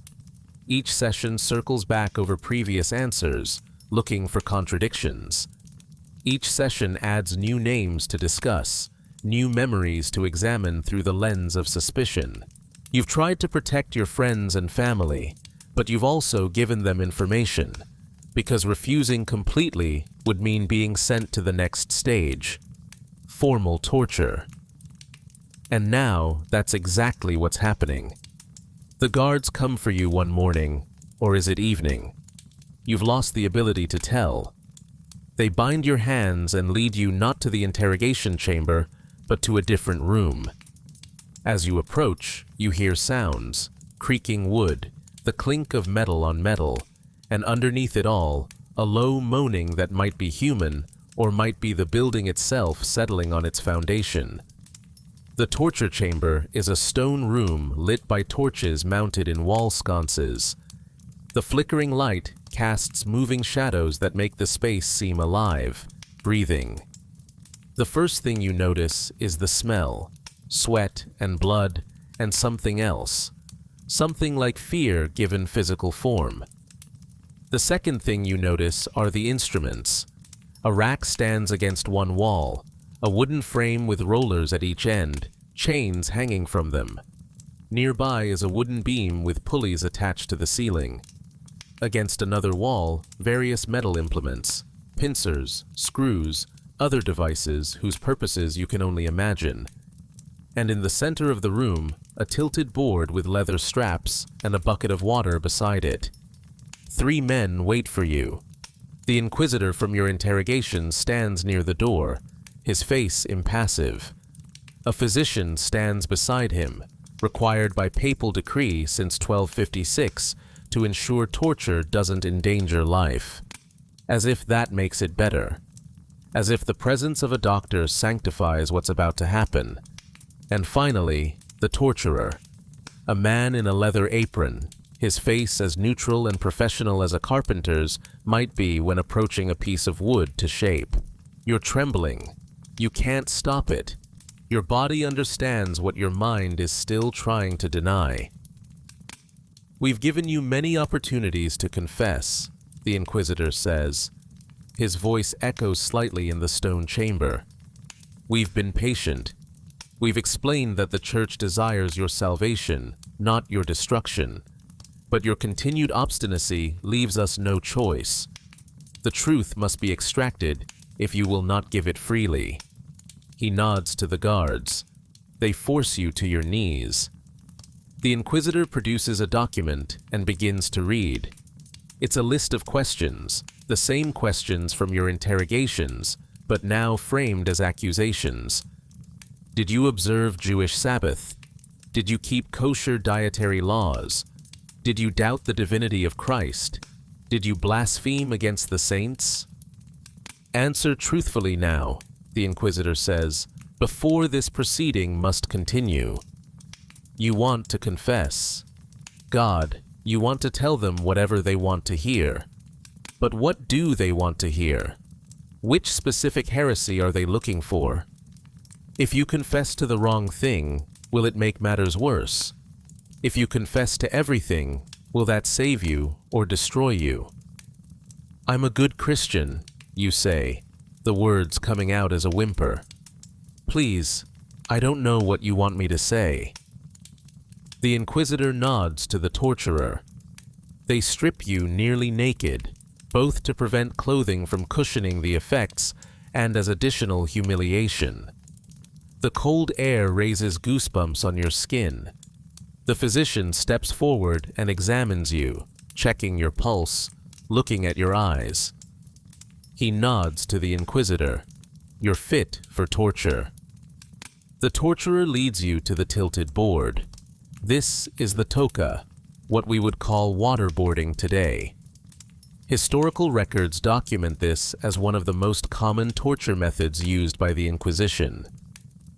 Each session circles back over previous answers, looking for contradictions. Each session adds new names to discuss, new memories to examine through the lens of suspicion. You've tried to protect your friends and family, but you've also given them information, because refusing completely would mean being sent to the next stage, formal torture. And now that's exactly what's happening. The guards come for you one morning, or is it evening? You've lost the ability to tell. They bind your hands and lead you not to the interrogation chamber, but to a different room. As you approach, you hear sounds, creaking wood, the clink of metal on metal, and underneath it all, a low moaning that might be human or might be the building itself settling on its foundation. The torture chamber is a stone room lit by torches mounted in wall sconces. The flickering light casts moving shadows that make the space seem alive, breathing. The first thing you notice is the smell, sweat and blood and something else, something like fear given physical form. The second thing you notice are the instruments. A rack stands against one wall, a wooden frame with rollers at each end, chains hanging from them. Nearby is a wooden beam with pulleys attached to the ceiling. Against another wall, various metal implements, pincers, screws, other devices whose purposes you can only imagine. And in the center of the room, a tilted board with leather straps and a bucket of water beside it. 3 men wait for you. The inquisitor from your interrogation stands near the door, his face impassive. A physician stands beside him, required by papal decree since 1256 to ensure torture doesn't endanger life. As if that makes it better. As if the presence of a doctor sanctifies what's about to happen. And finally, the torturer. A man in a leather apron, his face as neutral and professional as a carpenter's might be when approaching a piece of wood to shape. You're trembling. You can't stop it. Your body understands what your mind is still trying to deny. We've given you many opportunities to confess, the Inquisitor says. His voice echoes slightly in the stone chamber. We've been patient. We've explained that the Church desires your salvation, not your destruction. But your continued obstinacy leaves us no choice. The truth must be extracted if you will not give it freely. He nods to the guards. They force you to your knees. The Inquisitor produces a document and begins to read. It's a list of questions, the same questions from your interrogations, but now framed as accusations. Did you observe Jewish Sabbath? Did you keep kosher dietary laws? Did you doubt the divinity of Christ? Did you blaspheme against the saints? Answer truthfully now, the Inquisitor says, before this proceeding must continue. You want to confess. God, you want to tell them whatever they want to hear. But what do they want to hear? Which specific heresy are they looking for? If you confess to the wrong thing, will it make matters worse? If you confess to everything, will that save you or destroy you? I'm a good Christian, you say, the words coming out as a whimper. Please, I don't know what you want me to say. The Inquisitor nods to the torturer. They strip you nearly naked, both to prevent clothing from cushioning the effects and as additional humiliation. The cold air raises goosebumps on your skin. The physician steps forward and examines you, checking your pulse, looking at your eyes. He nods to the Inquisitor. You're fit for torture. The torturer leads you to the tilted board. This is the toca, what we would call waterboarding today. Historical records document this as one of the most common torture methods used by the Inquisition.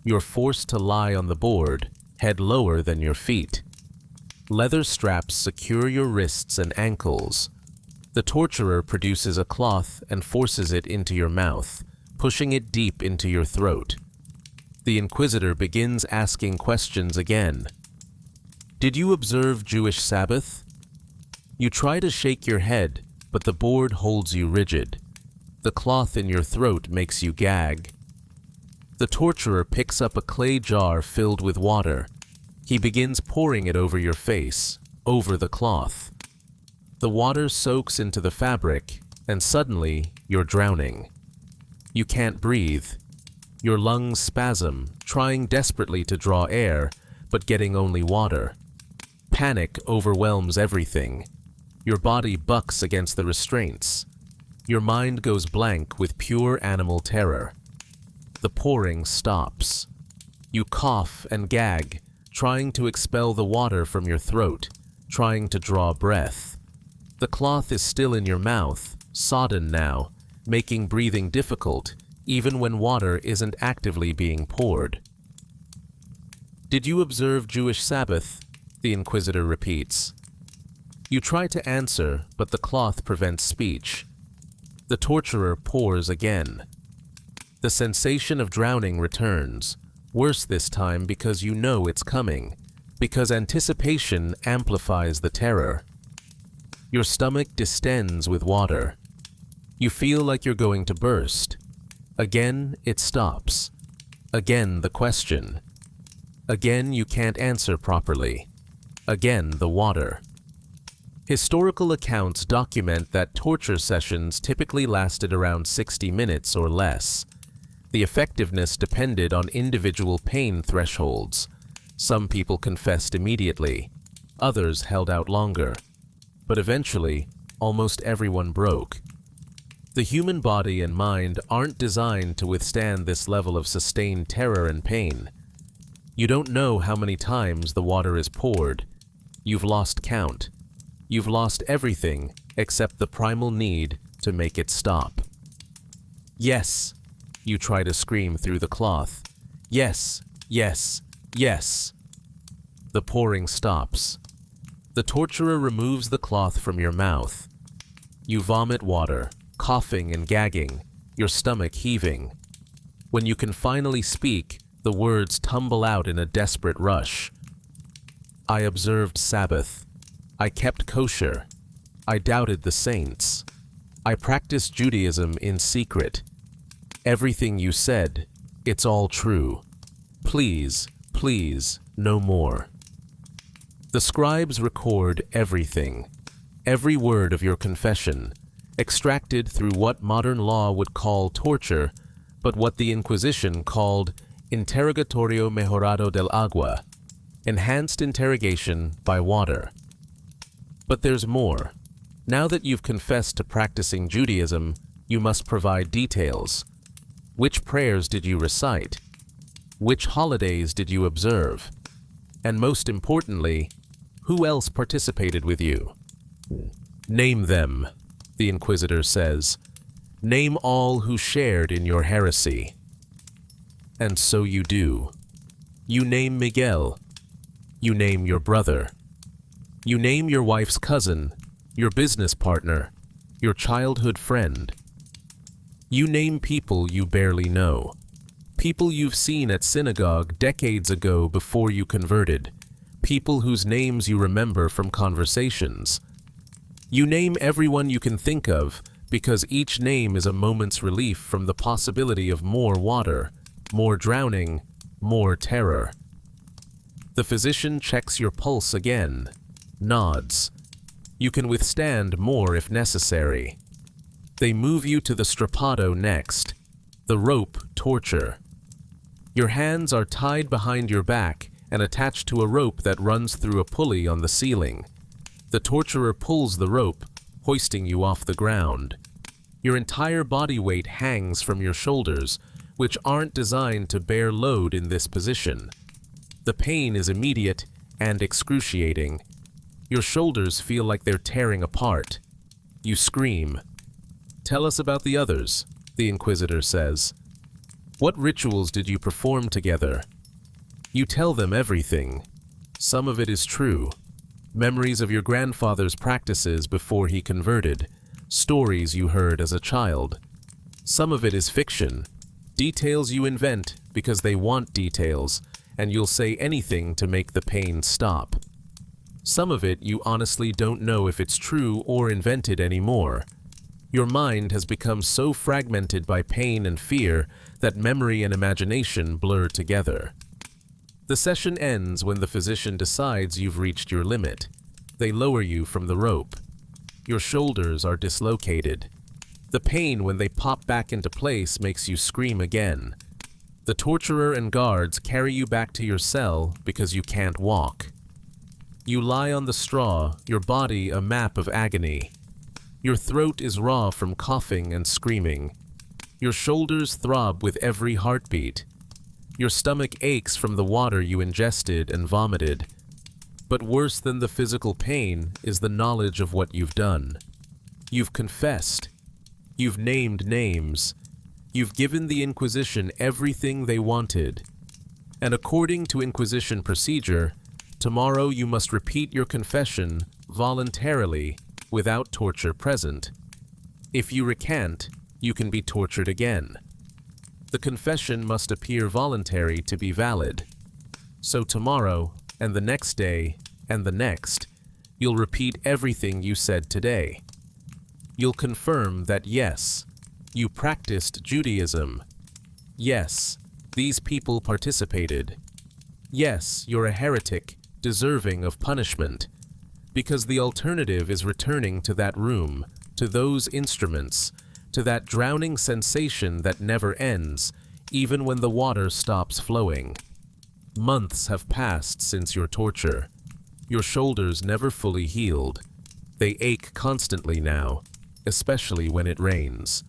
You're forced to lie on the board, head lower than your feet. Leather straps secure your wrists and ankles. The torturer produces a cloth and forces it into your mouth, pushing it deep into your throat. The Inquisitor begins asking questions again. Did you observe Jewish Sabbath? You try to shake your head, but the board holds you rigid. The cloth in your throat makes you gag. The torturer picks up a clay jar filled with water. He begins pouring it over your face, over the cloth. The water soaks into the fabric, and suddenly you're drowning. You can't breathe. Your lungs spasm, trying desperately to draw air, but getting only water. Panic overwhelms everything. Your body bucks against the restraints. Your mind goes blank with pure animal terror. The pouring stops. You cough and gag, trying to expel the water from your throat, trying to draw breath. The cloth is still in your mouth, sodden now, making breathing difficult, even when water isn't actively being poured. Did you observe Jewish Sabbath? The Inquisitor repeats. You try to answer, but the cloth prevents speech. The torturer pours again. The sensation of drowning returns, worse this time because you know it's coming, because anticipation amplifies the terror. Your stomach distends with water. You feel like you're going to burst. Again, it stops. Again, the question. Again, you can't answer properly. Again, the water. Historical accounts document that torture sessions typically lasted around 60 minutes or less. The effectiveness depended on individual pain thresholds. Some people confessed immediately. Others held out longer. But eventually, almost everyone broke. The human body and mind aren't designed to withstand this level of sustained terror and pain. You don't know how many times the water is poured. You've lost count. You've lost everything except the primal need to make it stop. Yes, you try to scream through the cloth. Yes, yes, yes. The pouring stops. The torturer removes the cloth from your mouth. You vomit water, coughing and gagging, your stomach heaving. When you can finally speak, the words tumble out in a desperate rush. I observed Sabbath. I kept kosher. I doubted the saints. I practiced Judaism in secret. Everything you said, it's all true. Please, please, no more. The scribes record everything, every word of your confession, extracted through what modern law would call torture, but what the Inquisition called interrogatorio mejorado del agua, enhanced interrogation by water. But there's more. Now that you've confessed to practicing Judaism, you must provide details. Which prayers did you recite? Which holidays did you observe? And most importantly, who else participated with you? Name them, the Inquisitor says. Name all who shared in your heresy. And so you do. You name Miguel. You name your brother. You name your wife's cousin, your business partner, your childhood friend. You name people you barely know. People you've seen at synagogue decades ago before you converted. People whose names you remember from conversations. You name everyone you can think of because each name is a moment's relief from the possibility of more water, more drowning, more terror. The physician checks your pulse again, nods. You can withstand more if necessary. They move you to the strappado next, the rope torture. Your hands are tied behind your back and attached to a rope that runs through a pulley on the ceiling. The torturer pulls the rope, hoisting you off the ground. Your entire body weight hangs from your shoulders, which aren't designed to bear load in this position. The pain is immediate and excruciating. Your shoulders feel like they're tearing apart. You scream. "Tell us about the others," the Inquisitor says. "What rituals did you perform together?" You tell them everything. Some of it is true. Memories of your grandfather's practices before he converted, stories you heard as a child. Some of it is fiction, details you invent because they want details, and you'll say anything to make the pain stop. Some of it you honestly don't know if it's true or invented anymore. Your mind has become so fragmented by pain and fear that memory and imagination blur together. The session ends when the physician decides you've reached your limit. They lower you from the rope. Your shoulders are dislocated. The pain when they pop back into place makes you scream again. The torturer and guards carry you back to your cell because you can't walk. You lie on the straw, your body a map of agony. Your throat is raw from coughing and screaming. Your shoulders throb with every heartbeat. Your stomach aches from the water you ingested and vomited. But worse than the physical pain is the knowledge of what you've done. You've confessed. You've named names. You've given the Inquisition everything they wanted. And according to Inquisition procedure, tomorrow you must repeat your confession voluntarily without torture present. If you recant, you can be tortured again. The confession must appear voluntary to be valid. So tomorrow, and the next day, and the next, you'll repeat everything you said today. You'll confirm that yes, you practiced Judaism. Yes, these people participated. Yes, you're a heretic, deserving of punishment. Because the alternative is returning to that room, to those instruments, to that drowning sensation that never ends, even when the water stops flowing. Months have passed since your torture. Your shoulders never fully healed. They ache constantly now, especially when it rains.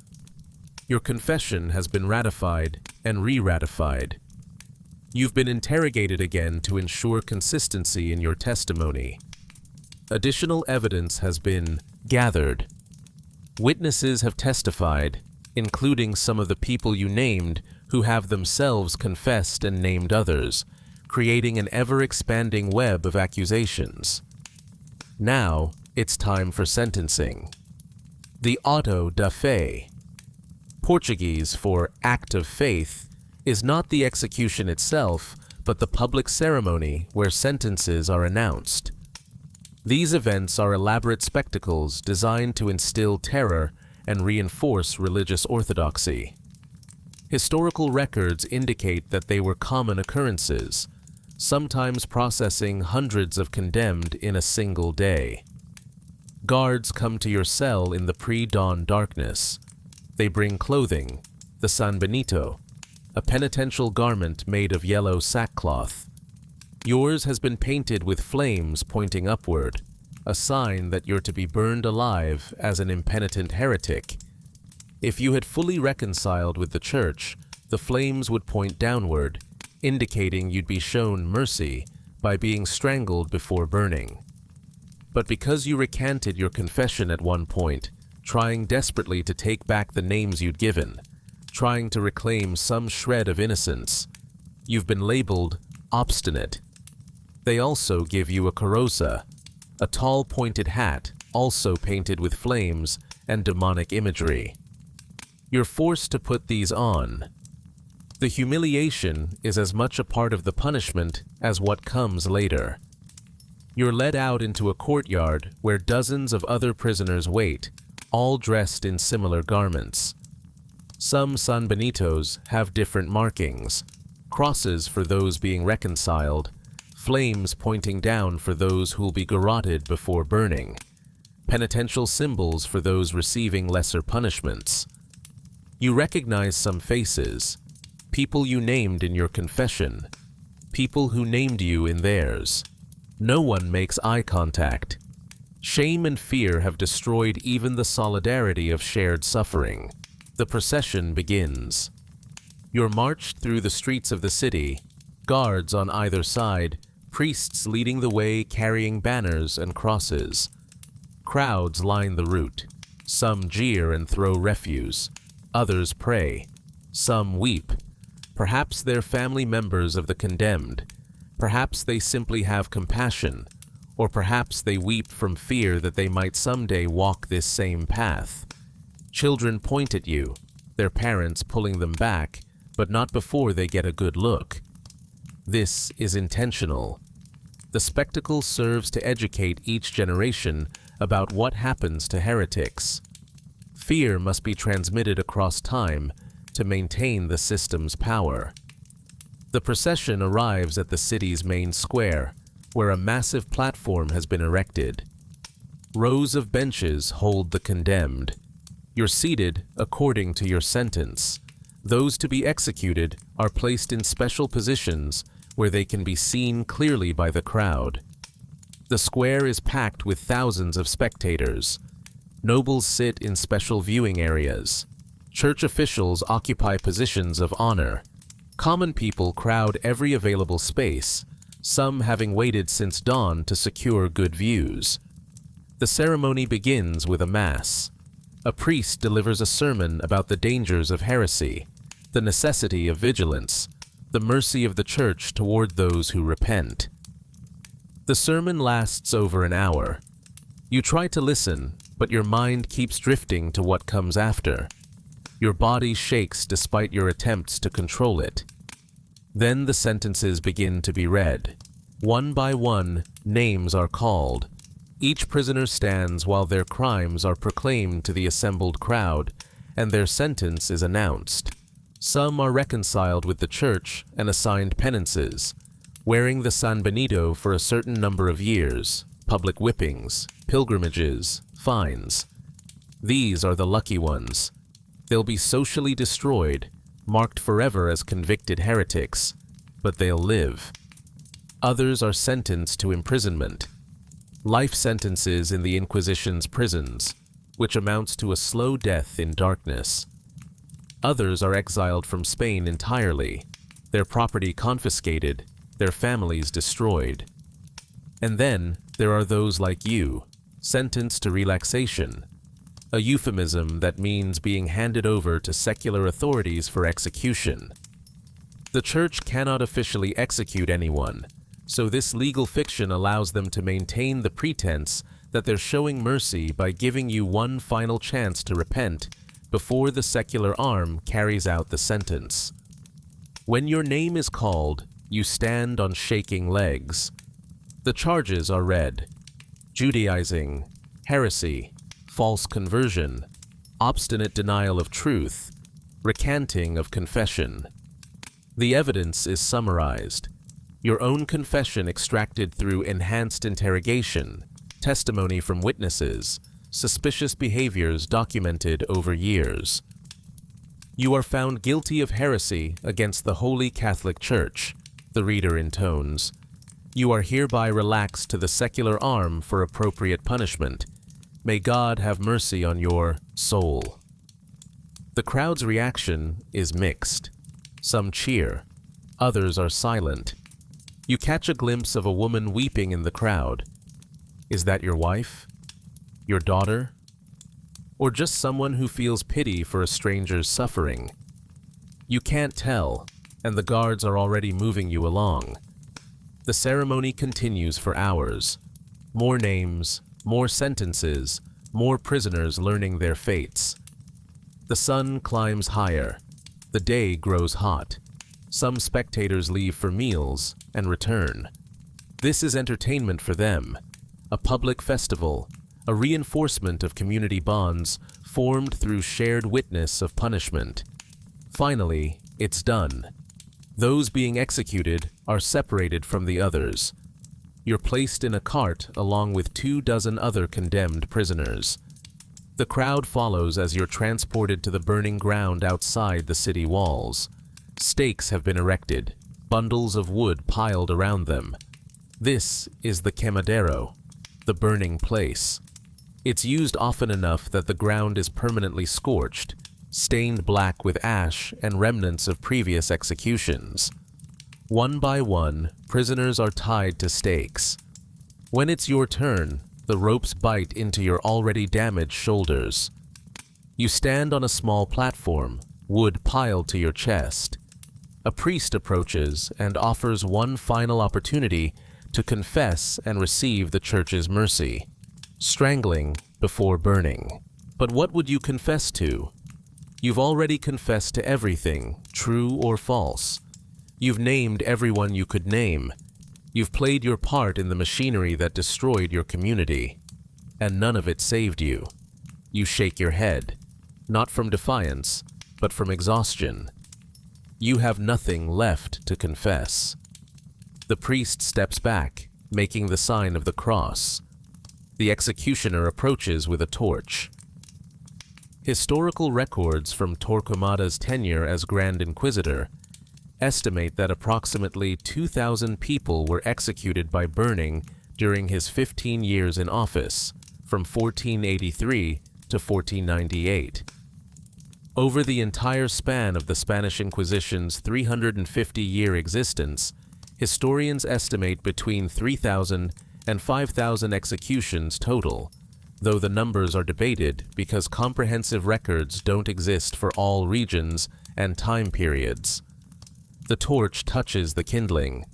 Your confession has been ratified and re-ratified. You've been interrogated again to ensure consistency in your testimony. Additional evidence has been gathered. Witnesses have testified, including some of the people you named who have themselves confessed and named others, creating an ever-expanding web of accusations. Now, it's time for sentencing. The auto da fé, Portuguese for act of faith, is not the execution itself, but the public ceremony where sentences are announced. These events are elaborate spectacles designed to instill terror and reinforce religious orthodoxy. Historical records indicate that they were common occurrences, sometimes processing hundreds of condemned in a single day. Guards come to your cell in the pre-dawn darkness. They bring clothing, the San Benito, a penitential garment made of yellow sackcloth. Yours has been painted with flames pointing upward, a sign that you're to be burned alive as an impenitent heretic. If you had fully reconciled with the Church, the flames would point downward, indicating you'd be shown mercy by being strangled before burning. But because you recanted your confession at one point, trying desperately to take back the names you'd given, trying to reclaim some shred of innocence, you've been labeled obstinate. They also give you a carroza, a tall pointed hat also painted with flames and demonic imagery. You're forced to put these on. The humiliation is as much a part of the punishment as what comes later. You're led out into a courtyard where dozens of other prisoners wait, all dressed in similar garments. Some San Benitos have different markings: crosses for those being reconciled, flames pointing down for those who will be garroted before burning, penitential symbols for those receiving lesser punishments. You recognize some faces, people you named in your confession, people who named you in theirs. No one makes eye contact. Shame and fear have destroyed even the solidarity of shared suffering. The procession begins. You're marched through the streets of the city, guards on either side, priests leading the way carrying banners and crosses. Crowds line the route. Some jeer and throw refuse. Others pray. Some weep. Perhaps they're family members of the condemned. Perhaps they simply have compassion. Or perhaps they weep from fear that they might someday walk this same path. Children point at you, their parents pulling them back, but not before they get a good look. This is intentional. The spectacle serves to educate each generation about what happens to heretics. Fear must be transmitted across time to maintain the system's power. The procession arrives at the city's main square, where a massive platform has been erected. Rows of benches hold the condemned. You're seated according to your sentence. Those to be executed are placed in special positions where they can be seen clearly by the crowd. The square is packed with thousands of spectators. Nobles sit in special viewing areas. Church officials occupy positions of honor. Common people crowd every available space, some having waited since dawn to secure good views. The ceremony begins with a mass. A priest delivers a sermon about the dangers of heresy, the necessity of vigilance, the mercy of the Church toward those who repent. The sermon lasts over an hour. You try to listen, but your mind keeps drifting to what comes after. Your body shakes despite your attempts to control it. Then the sentences begin to be read. One by one, names are called. Each prisoner stands while their crimes are proclaimed to the assembled crowd, and their sentence is announced. Some are reconciled with the Church and assigned penances, wearing the San Benito for a certain number of years, public whippings, pilgrimages, fines. These are the lucky ones. They'll be socially destroyed, marked forever as convicted heretics, but they'll live. Others are sentenced to imprisonment, life sentences in the Inquisition's prisons, which amounts to a slow death in darkness. Others are exiled from Spain entirely, their property confiscated, their families destroyed. And then there are those like you, sentenced to relaxation, a euphemism that means being handed over to secular authorities for execution. The Church cannot officially execute anyone, so this legal fiction allows them to maintain the pretense that they're showing mercy by giving you one final chance to repent before the secular arm carries out the sentence. When your name is called, you stand on shaking legs. The charges are read: Judaizing, heresy, false conversion, obstinate denial of truth, recanting of confession. The evidence is summarized. Your own confession extracted through enhanced interrogation, testimony from witnesses, suspicious behaviors documented over years. You are found guilty of heresy against the Holy Catholic Church, the reader intones. You are hereby relaxed to the secular arm for appropriate punishment. May God have mercy on your soul. The crowd's reaction is mixed. Some cheer, others are silent. You catch a glimpse of a woman weeping in the crowd. Is that your wife? Your daughter? Or just someone who feels pity for a stranger's suffering? You can't tell, and the guards are already moving you along. The ceremony continues for hours. More names, more sentences, more prisoners learning their fates. The sun climbs higher. The day grows hot. Some spectators leave for meals and return. This is entertainment for them, a public festival, a reinforcement of community bonds formed through shared witness of punishment. Finally, it's done. Those being executed are separated from the others. You're placed in a cart along with 24 other condemned prisoners. The crowd follows as you're transported to the burning ground outside the city walls. Stakes have been erected, bundles of wood piled around them. This is the quemadero, the burning place. It's used often enough that the ground is permanently scorched, stained black with ash and remnants of previous executions. One by one, prisoners are tied to stakes. When it's your turn, the ropes bite into your already damaged shoulders. You stand on a small platform, wood piled to your chest. A priest approaches and offers one final opportunity to confess and receive the church's mercy. Strangling before burning. But what would you confess to? You've already confessed to everything, true or false. You've named everyone you could name. You've played your part in the machinery that destroyed your community. And none of it saved you. You shake your head, not from defiance, but from exhaustion. You have nothing left to confess. The priest steps back, making the sign of the cross. The executioner approaches with a torch. Historical records from Torquemada's tenure as Grand Inquisitor estimate that approximately 2,000 people were executed by burning during his 15 years in office, from 1483 to 1498. Over the entire span of the Spanish Inquisition's 350-year existence, historians estimate between 3,000 and 5,000 executions total, though the numbers are debated because comprehensive records don't exist for all regions and time periods. The torch touches the kindling.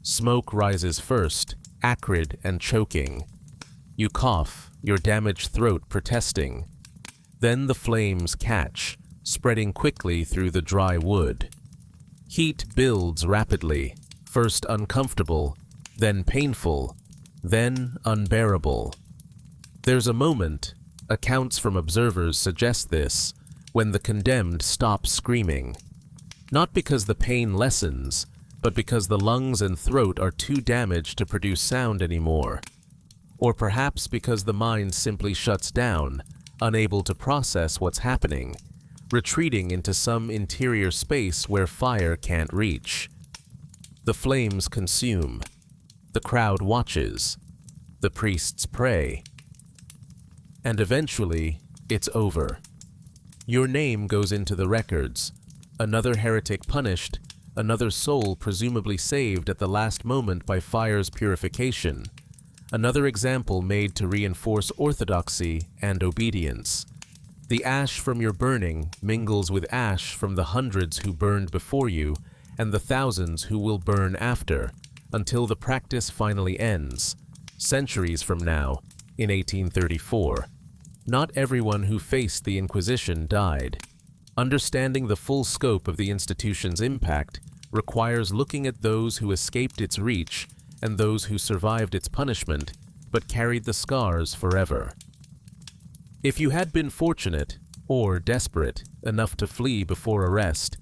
Smoke rises first, acrid and choking. You cough, your damaged throat protesting. Then the flames catch, spreading quickly through the dry wood. Heat builds rapidly, first uncomfortable, then painful, then unbearable. There's a moment, accounts from observers suggest this, when the condemned stop screaming. Not because the pain lessens, but because the lungs and throat are too damaged to produce sound anymore. Or perhaps because the mind simply shuts down, unable to process what's happening, retreating into some interior space where fire can't reach. The flames consume. The crowd watches. The priests pray. And eventually, it's over. Your name goes into the records. Another heretic punished, another soul presumably saved at the last moment by fire's purification, another example made to reinforce orthodoxy and obedience. The ash from your burning mingles with ash from the hundreds who burned before you and the thousands who will burn after, until the practice finally ends, centuries from now, in 1834. Not everyone who faced the Inquisition died. Understanding the full scope of the institution's impact requires looking at those who escaped its reach and those who survived its punishment but carried the scars forever. If you had been fortunate, or desperate, enough to flee before arrest,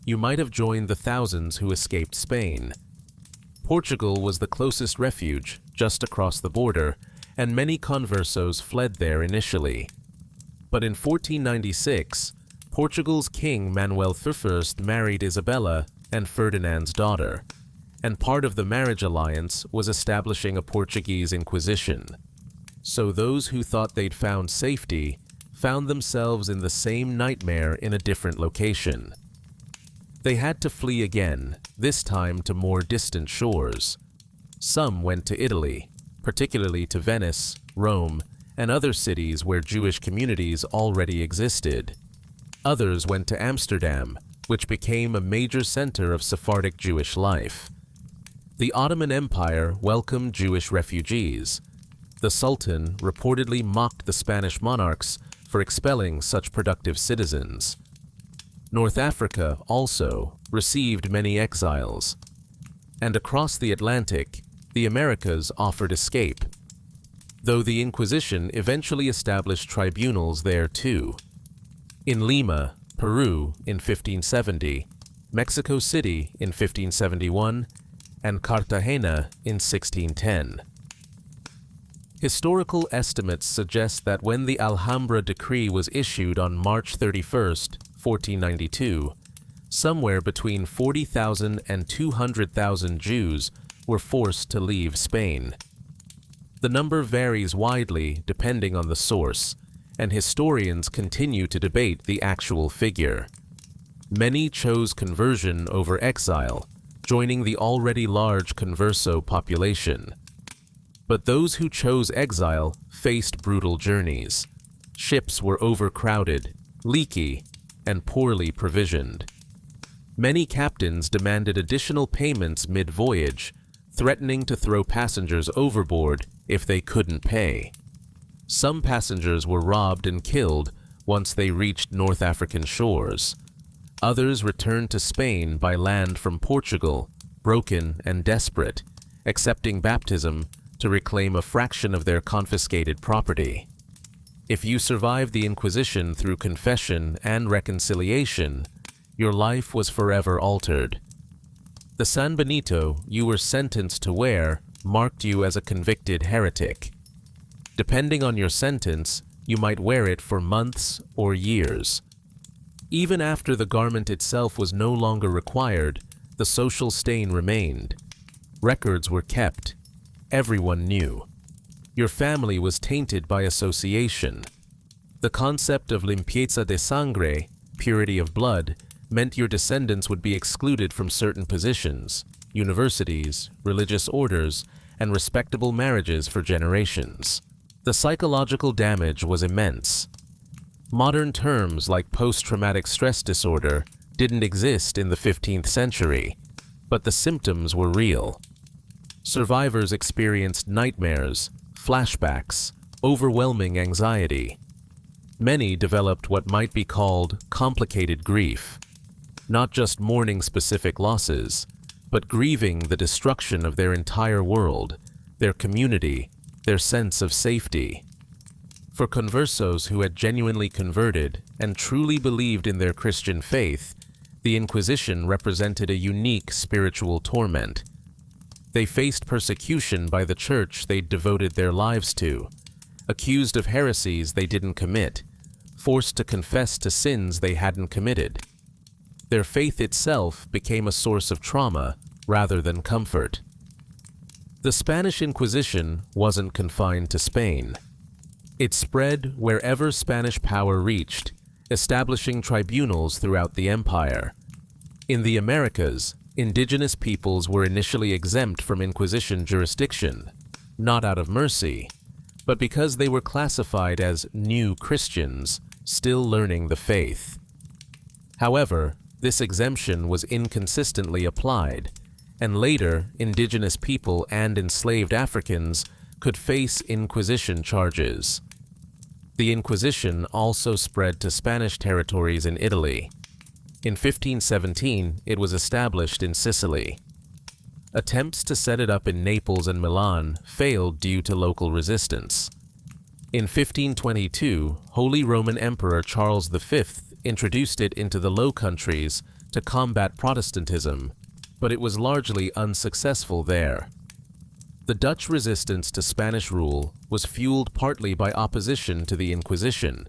you might have joined the thousands who escaped Spain. Portugal was the closest refuge, just across the border, and many conversos fled there initially. But in 1496, Portugal's King Manuel I married Isabella and Ferdinand's daughter, and part of the marriage alliance was establishing a Portuguese Inquisition. So those who thought they'd found safety found themselves in the same nightmare in a different location. They had to flee again, this time to more distant shores. Some went to Italy, particularly to Venice, Rome, and other cities where Jewish communities already existed. Others went to Amsterdam, which became a major center of Sephardic Jewish life. The Ottoman Empire welcomed Jewish refugees. The Sultan reportedly mocked the Spanish monarchs for expelling such productive citizens. North Africa also received many exiles. And across the Atlantic, the Americas offered escape. though the Inquisition eventually established tribunals there too. In Lima, Peru in 1570, Mexico City in 1571, and Cartagena in 1610. Historical estimates suggest that when the Alhambra decree was issued on March 31, 1492, somewhere between 40,000 and 200,000 Jews were forced to leave Spain. The number varies widely depending on the source, and historians continue to debate the actual figure. Many chose conversion over exile, joining the already large converso population. But those who chose exile faced brutal journeys. Ships were overcrowded, leaky, and poorly provisioned. Many captains demanded additional payments mid-voyage, threatening to throw passengers overboard if they couldn't pay. Some passengers were robbed and killed once they reached North African shores. Others returned to Spain by land from Portugal, broken and desperate, accepting baptism to reclaim a fraction of their confiscated property. If you survived the Inquisition through confession and reconciliation, your life was forever altered. The San Benito you were sentenced to wear marked you as a convicted heretic. Depending on your sentence, you might wear it for months or years. Even after the garment itself was no longer required, the social stain remained. Records were kept. Everyone knew. Your family was tainted by association. The concept of limpieza de sangre, purity of blood, meant your descendants would be excluded from certain positions, universities, religious orders, and respectable marriages for generations. The psychological damage was immense. Modern terms like post-traumatic stress disorder didn't exist in the 15th century, but the symptoms were real. Survivors experienced nightmares, flashbacks, overwhelming anxiety. Many developed what might be called complicated grief, not just mourning specific losses, but grieving the destruction of their entire world, their community, their sense of safety. For conversos who had genuinely converted and truly believed in their Christian faith, the Inquisition represented a unique spiritual torment. They faced persecution by the church they'd devoted their lives to, accused of heresies they didn't commit, forced to confess to sins they hadn't committed. Their faith itself became a source of trauma rather than comfort. The Spanish Inquisition wasn't confined to Spain. It spread wherever Spanish power reached, establishing tribunals throughout the empire. In the Americas, indigenous peoples were initially exempt from Inquisition jurisdiction, not out of mercy, but because they were classified as new Christians, still learning the faith. However, this exemption was inconsistently applied, and later indigenous people and enslaved Africans could face Inquisition charges. The Inquisition also spread to Spanish territories in Italy. In 1517, it was established in Sicily. Attempts to set it up in Naples and Milan failed due to local resistance. In 1522, Holy Roman Emperor Charles V introduced it into the Low Countries to combat Protestantism, but it was largely unsuccessful there. The Dutch resistance to Spanish rule was fueled partly by opposition to the Inquisition,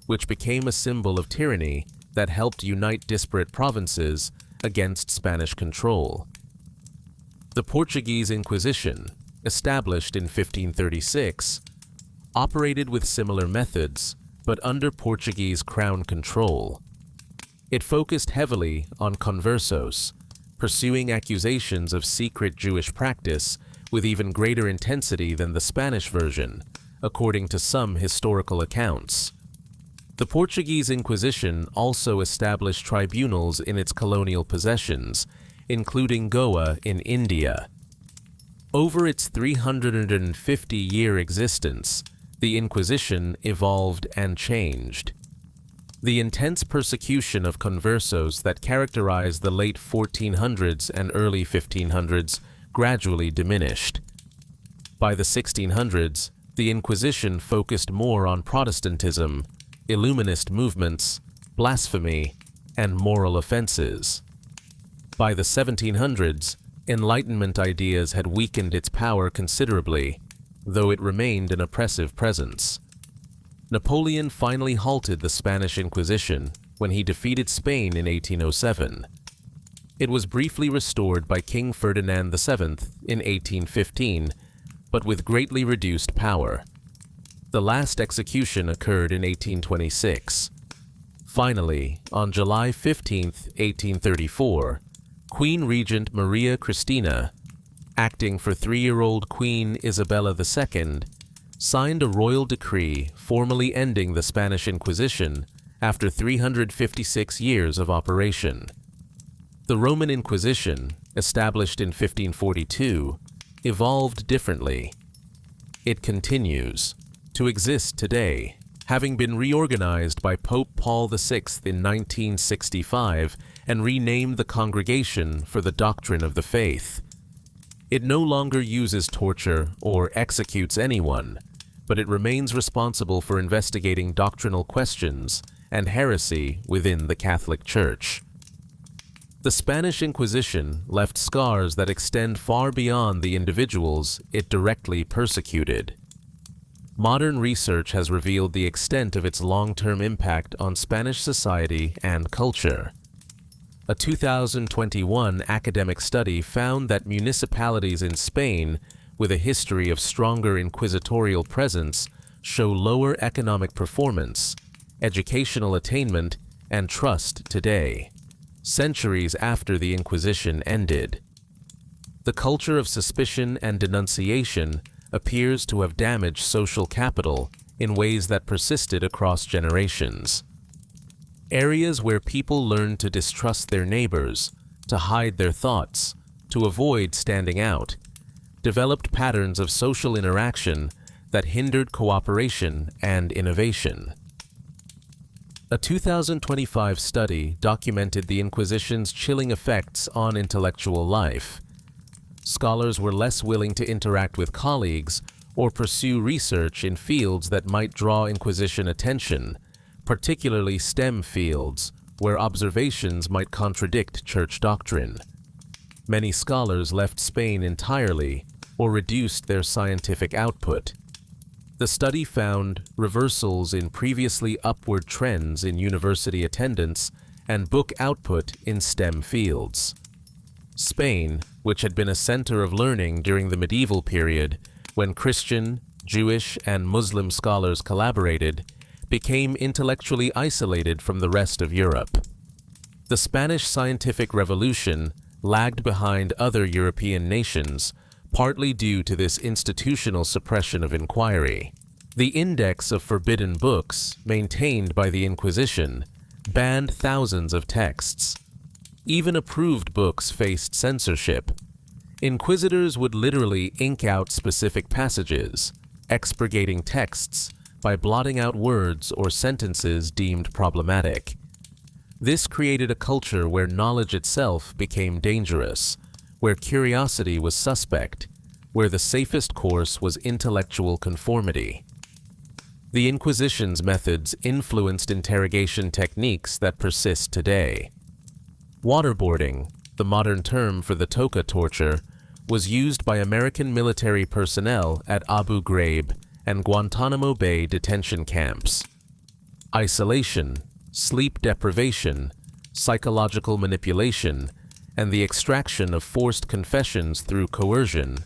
which became a symbol of tyranny that helped unite disparate provinces against Spanish control. The Portuguese Inquisition, established in 1536, operated with similar methods, but under Portuguese crown control. It focused heavily on conversos, pursuing accusations of secret Jewish practice with even greater intensity than the Spanish version, according to some historical accounts. The Portuguese Inquisition also established tribunals in its colonial possessions, including Goa in India. Over its 350-year existence, the Inquisition evolved and changed. The intense persecution of conversos that characterized the late 1400s and early 1500s gradually diminished. By the 1600s, The Inquisition focused more on Protestantism, Illuminist movements, blasphemy, and moral offenses. By the 1700s, Enlightenment ideas had weakened its power considerably, though it remained an oppressive presence. Napoleon finally halted the Spanish Inquisition when he defeated Spain in 1807. It was briefly restored by King Ferdinand VII in 1815, but with greatly reduced power. The last execution occurred in 1826. Finally, on July 15, 1834, Queen Regent Maria Cristina, acting for 3-year-old Queen Isabella II, signed a royal decree formally ending the Spanish Inquisition after 356 years of operation. The Roman Inquisition, established in 1542, evolved differently. It continues to exist today, having been reorganized by Pope Paul VI in 1965 and renamed the Congregation for the Doctrine of the Faith. It no longer uses torture or executes anyone, but it remains responsible for investigating doctrinal questions and heresy within the Catholic Church. The Spanish Inquisition left scars that extend far beyond the individuals it directly persecuted. Modern research has revealed the extent of its long-term impact on Spanish society and culture. A 2021 academic study found that municipalities in Spain with a history of stronger inquisitorial presence show lower economic performance, educational attainment, and trust today, centuries after the Inquisition ended. The culture of suspicion and denunciation appears to have damaged social capital in ways that persisted across generations. Areas where people learned to distrust their neighbors, to hide their thoughts, to avoid standing out, developed patterns of social interaction that hindered cooperation and innovation. A 2025 study documented the Inquisition's chilling effects on intellectual life. Scholars were less willing to interact with colleagues or pursue research in fields that might draw Inquisition attention, particularly STEM fields, where observations might contradict church doctrine. Many scholars left Spain entirely or reduced their scientific output. The study found reversals in previously upward trends in university attendance and book output in STEM fields. Spain, which had been a center of learning during the medieval period, when Christian, Jewish, and Muslim scholars collaborated, became intellectually isolated from the rest of Europe. The Spanish scientific revolution lagged behind other European nations, partly due to this institutional suppression of inquiry. The Index of Forbidden Books, maintained by the Inquisition, banned thousands of texts. Even approved books faced censorship. Inquisitors would literally ink out specific passages, expurgating texts by blotting out words or sentences deemed problematic. This created a culture where knowledge itself became dangerous, where curiosity was suspect, where the safest course was intellectual conformity. The Inquisition's methods influenced interrogation techniques that persist today. Waterboarding, the modern term for the toca torture, was used by American military personnel at Abu Ghraib and Guantanamo Bay detention camps. Isolation, sleep deprivation, psychological manipulation, and the extraction of forced confessions through coercion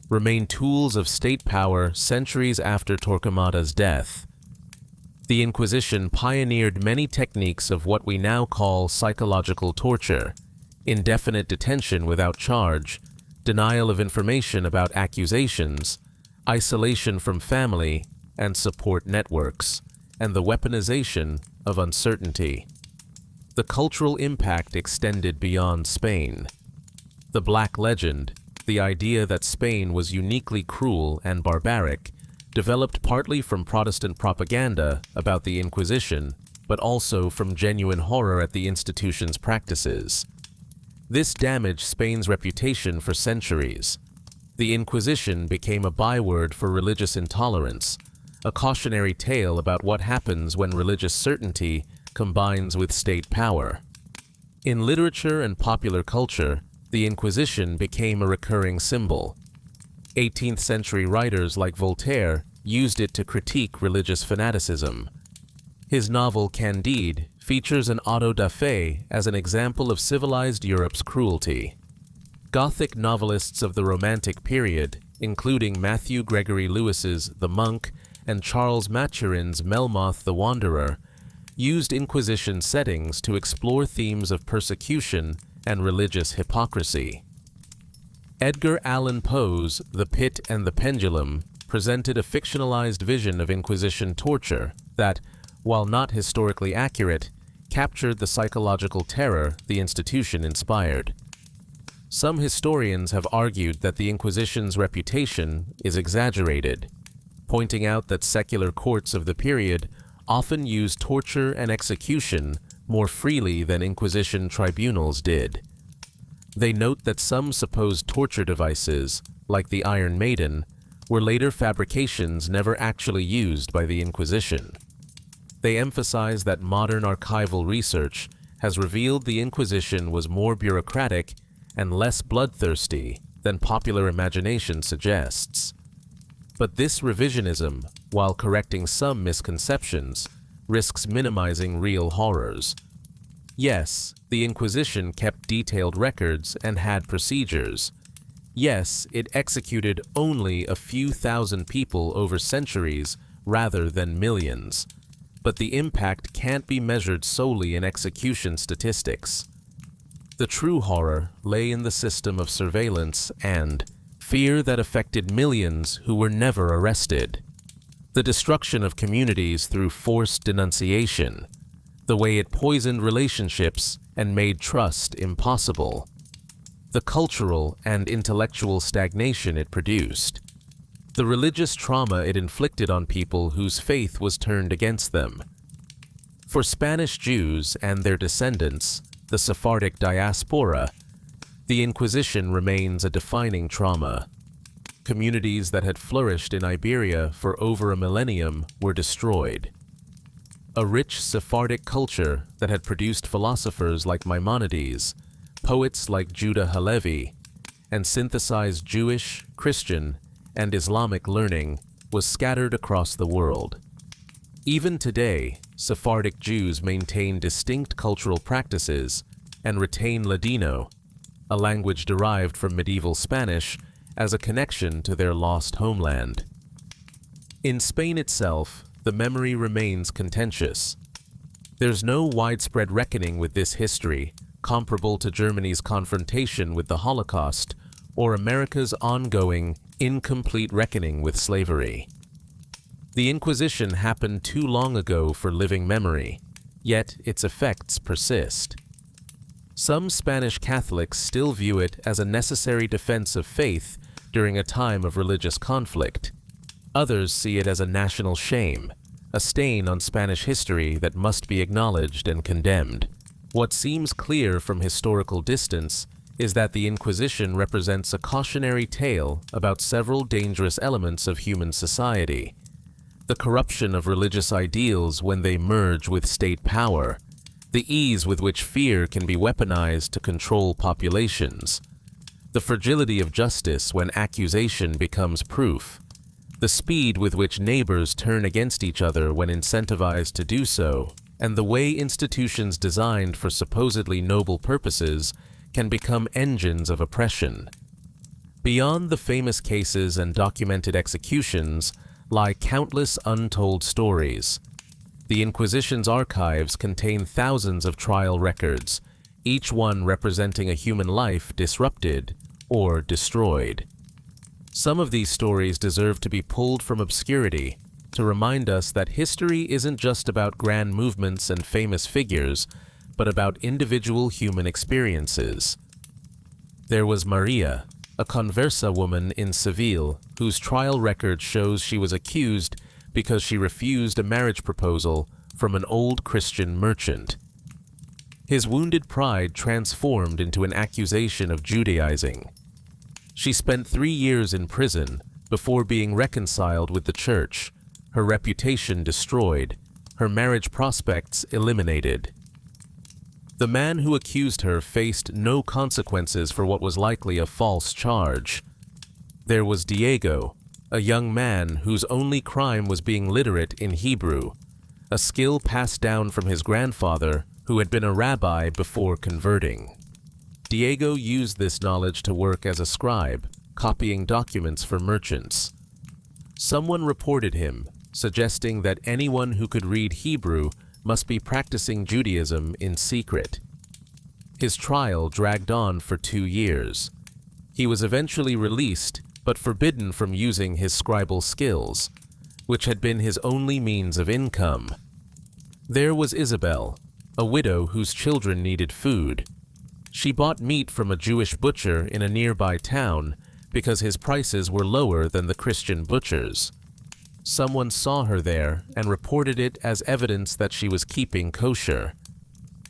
remain tools of state power centuries after Torquemada's death. The Inquisition pioneered many techniques of what we now call psychological torture: indefinite detention without charge, denial of information about accusations, isolation from family and support networks, and the weaponization of uncertainty. The cultural impact extended beyond Spain. The Black Legend, the idea that Spain was uniquely cruel and barbaric, developed partly from Protestant propaganda about the Inquisition, but also from genuine horror at the institution's practices. This damaged Spain's reputation for centuries. The Inquisition became a byword for religious intolerance, a cautionary tale about what happens when religious certainty combines with state power. In literature and popular culture, the Inquisition became a recurring symbol. 18th century writers like Voltaire used it to critique religious fanaticism. His novel Candide features an auto da fe as an example of civilized Europe's cruelty. Gothic novelists of the Romantic period, including Matthew Gregory Lewis's The Monk and Charles Maturin's Melmoth the Wanderer, used Inquisition settings to explore themes of persecution and religious hypocrisy. Edgar Allan Poe's The Pit and the Pendulum presented a fictionalized vision of Inquisition torture that, while not historically accurate, captured the psychological terror the institution inspired. Some historians have argued that the Inquisition's reputation is exaggerated, pointing out that secular courts of the period often used torture and execution more freely than Inquisition tribunals did. They note that some supposed torture devices, like the Iron Maiden, were later fabrications never actually used by the Inquisition. They emphasize that modern archival research has revealed the Inquisition was more bureaucratic and less bloodthirsty than popular imagination suggests. But this revisionism, while correcting some misconceptions, risks minimizing real horrors. Yes, the Inquisition kept detailed records and had procedures. Yes, it executed only a few thousand people over centuries rather than millions. But the impact can't be measured solely in execution statistics. The true horror lay in the system of surveillance and fear that affected millions who were never arrested. The destruction of communities through forced denunciation, the way it poisoned relationships and made trust impossible, the cultural and intellectual stagnation it produced, the religious trauma it inflicted on people whose faith was turned against them. For Spanish Jews and their descendants, the Sephardic diaspora, the Inquisition remains a defining trauma. Communities that had flourished in Iberia for over a millennium were destroyed. A rich Sephardic culture that had produced philosophers like Maimonides, poets like Judah Halevi, and synthesized Jewish, Christian, and Islamic learning was scattered across the world. Even today, Sephardic Jews maintain distinct cultural practices and retain Ladino, a language derived from medieval Spanish, as a connection to their lost homeland. In Spain itself, the memory remains contentious. There's no widespread reckoning with this history, comparable to Germany's confrontation with the Holocaust or America's ongoing, incomplete reckoning with slavery. The Inquisition happened too long ago for living memory, yet its effects persist. Some Spanish Catholics still view it as a necessary defense of faith during a time of religious conflict. Others see it as a national shame, a stain on Spanish history that must be acknowledged and condemned. What seems clear from historical distance is that the Inquisition represents a cautionary tale about several dangerous elements of human society: the corruption of religious ideals when they merge with state power, the ease with which fear can be weaponized to control populations, the fragility of justice when accusation becomes proof, the speed with which neighbors turn against each other when incentivized to do so, and the way institutions designed for supposedly noble purposes can become engines of oppression. Beyond the famous cases and documented executions lie countless untold stories. The Inquisition's archives contain thousands of trial records, each one representing a human life disrupted or destroyed. Some of these stories deserve to be pulled from obscurity to remind us that history isn't just about grand movements and famous figures, but about individual human experiences. There was Maria, a Conversa woman in Seville, whose trial record shows she was accused because she refused a marriage proposal from an old Christian merchant. His wounded pride transformed into an accusation of Judaizing. She spent 3 years in prison before being reconciled with the church, her reputation destroyed, her marriage prospects eliminated. The man who accused her faced no consequences for what was likely a false charge. There was Diego, a young man whose only crime was being literate in Hebrew, a skill passed down from his grandfather, who had been a rabbi before converting. Diego used this knowledge to work as a scribe, copying documents for merchants. Someone reported him, suggesting that anyone who could read Hebrew must be practicing Judaism in secret. His trial dragged on for 2 years. He was eventually released, but forbidden from using his scribal skills, which had been his only means of income. There was Isabel, a widow whose children needed food. She bought meat from a Jewish butcher in a nearby town because his prices were lower than the Christian butchers. Someone saw her there and reported it as evidence that she was keeping kosher.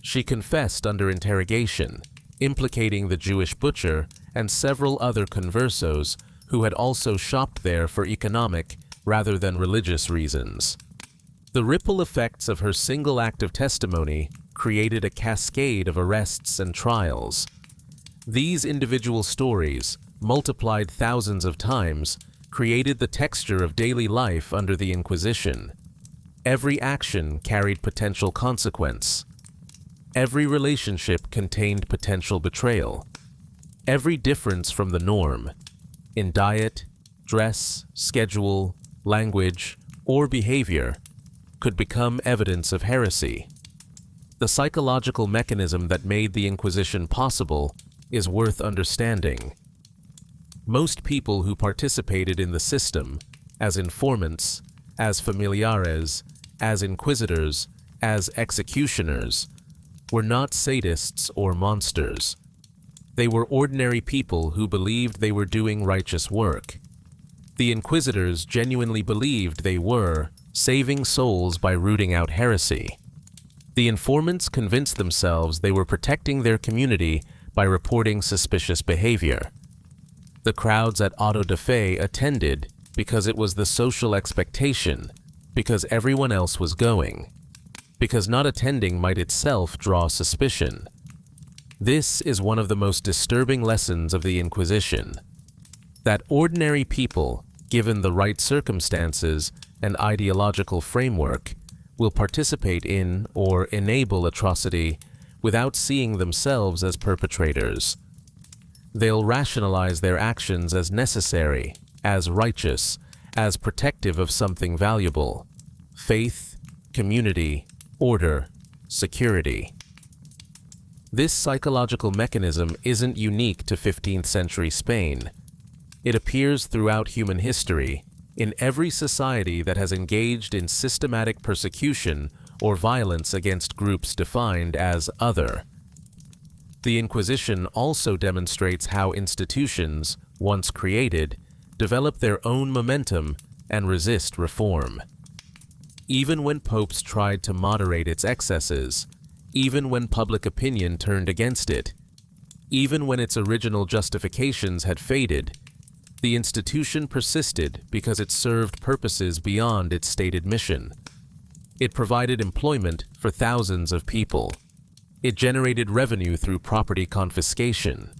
She confessed under interrogation, implicating the Jewish butcher and several other conversos who had also shopped there for economic rather than religious reasons. The ripple effects of her single act of testimony created a cascade of arrests and trials. These individual stories, multiplied thousands of times, created the texture of daily life under the Inquisition. Every action carried potential consequence. Every relationship contained potential betrayal. Every difference from the norm, in diet, dress, schedule, language, or behavior, could become evidence of heresy. The psychological mechanism that made the Inquisition possible is worth understanding. Most people who participated in the system, as informants, as familiares, as inquisitors, as executioners, were not sadists or monsters. They were ordinary people who believed they were doing righteous work. The inquisitors genuinely believed they were saving souls by rooting out heresy. The informants convinced themselves they were protecting their community by reporting suspicious behavior. The crowds at auto da fe attended because it was the social expectation, because everyone else was going, because not attending might itself draw suspicion. This is one of the most disturbing lessons of the Inquisition, that ordinary people, given the right circumstances and ideological framework, will participate in or enable atrocity without seeing themselves as perpetrators. They'll rationalize their actions as necessary, as righteous, as protective of something valuable: faith, community, order, security. This psychological mechanism isn't unique to 15th century Spain. It appears throughout human history, in every society that has engaged in systematic persecution or violence against groups defined as other. The Inquisition also demonstrates how institutions, once created, develop their own momentum and resist reform. Even when popes tried to moderate its excesses, even when public opinion turned against it, even when its original justifications had faded, the institution persisted because it served purposes beyond its stated mission. It provided employment for thousands of people. It generated revenue through property confiscation.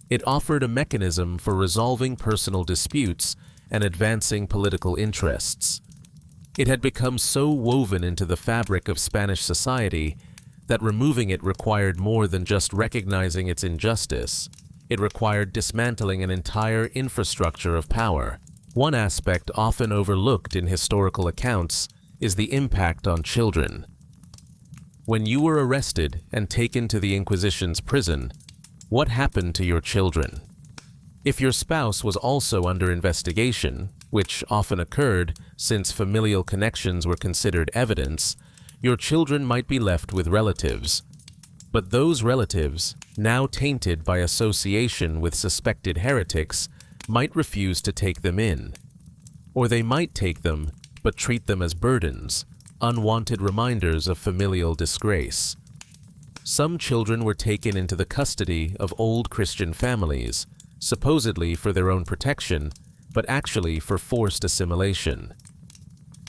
It offered a mechanism for resolving personal disputes and advancing political interests. It had become so woven into the fabric of Spanish society that removing it required more than just recognizing its injustice. It required dismantling an entire infrastructure of power. One aspect often overlooked in historical accounts is the impact on children. When you were arrested and taken to the Inquisition's prison, what happened to your children? If your spouse was also under investigation, which often occurred since familial connections were considered evidence, your children might be left with relatives. But those relatives, now tainted by association with suspected heretics, might refuse to take them in. Or they might take them, but treat them as burdens, unwanted reminders of familial disgrace. Some children were taken into the custody of old Christian families, supposedly for their own protection, but actually for forced assimilation.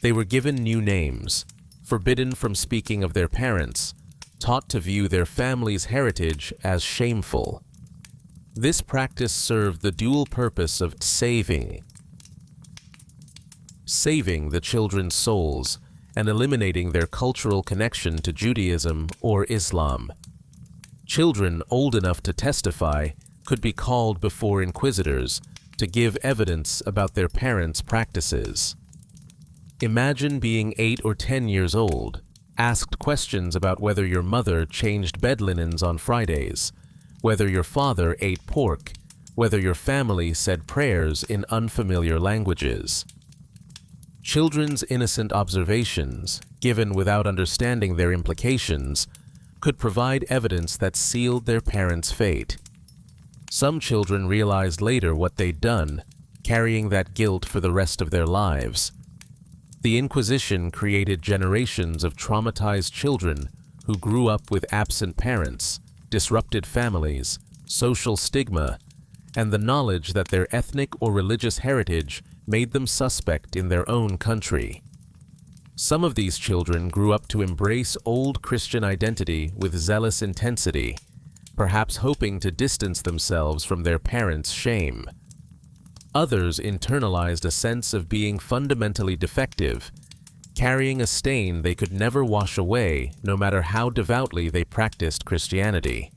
They were given new names, forbidden from speaking of their parents, taught to view their family's heritage as shameful. This practice served the dual purpose of saving the children's souls and eliminating their cultural connection to Judaism or Islam. Children old enough to testify could be called before inquisitors to give evidence about their parents' practices. Imagine being 8 or 10 years old, asked questions about whether your mother changed bed linens on Fridays, whether your father ate pork, whether your family said prayers in unfamiliar languages. Children's innocent observations, given without understanding their implications, could provide evidence that sealed their parents' fate. Some children realized later what they'd done, carrying that guilt for the rest of their lives. The Inquisition created generations of traumatized children who grew up with absent parents, disrupted families, social stigma, and the knowledge that their ethnic or religious heritage made them suspect in their own country. Some of these children grew up to embrace old Christian identity with zealous intensity, perhaps hoping to distance themselves from their parents' shame. Others internalized a sense of being fundamentally defective, carrying a stain they could never wash away no matter how devoutly they practiced Christianity.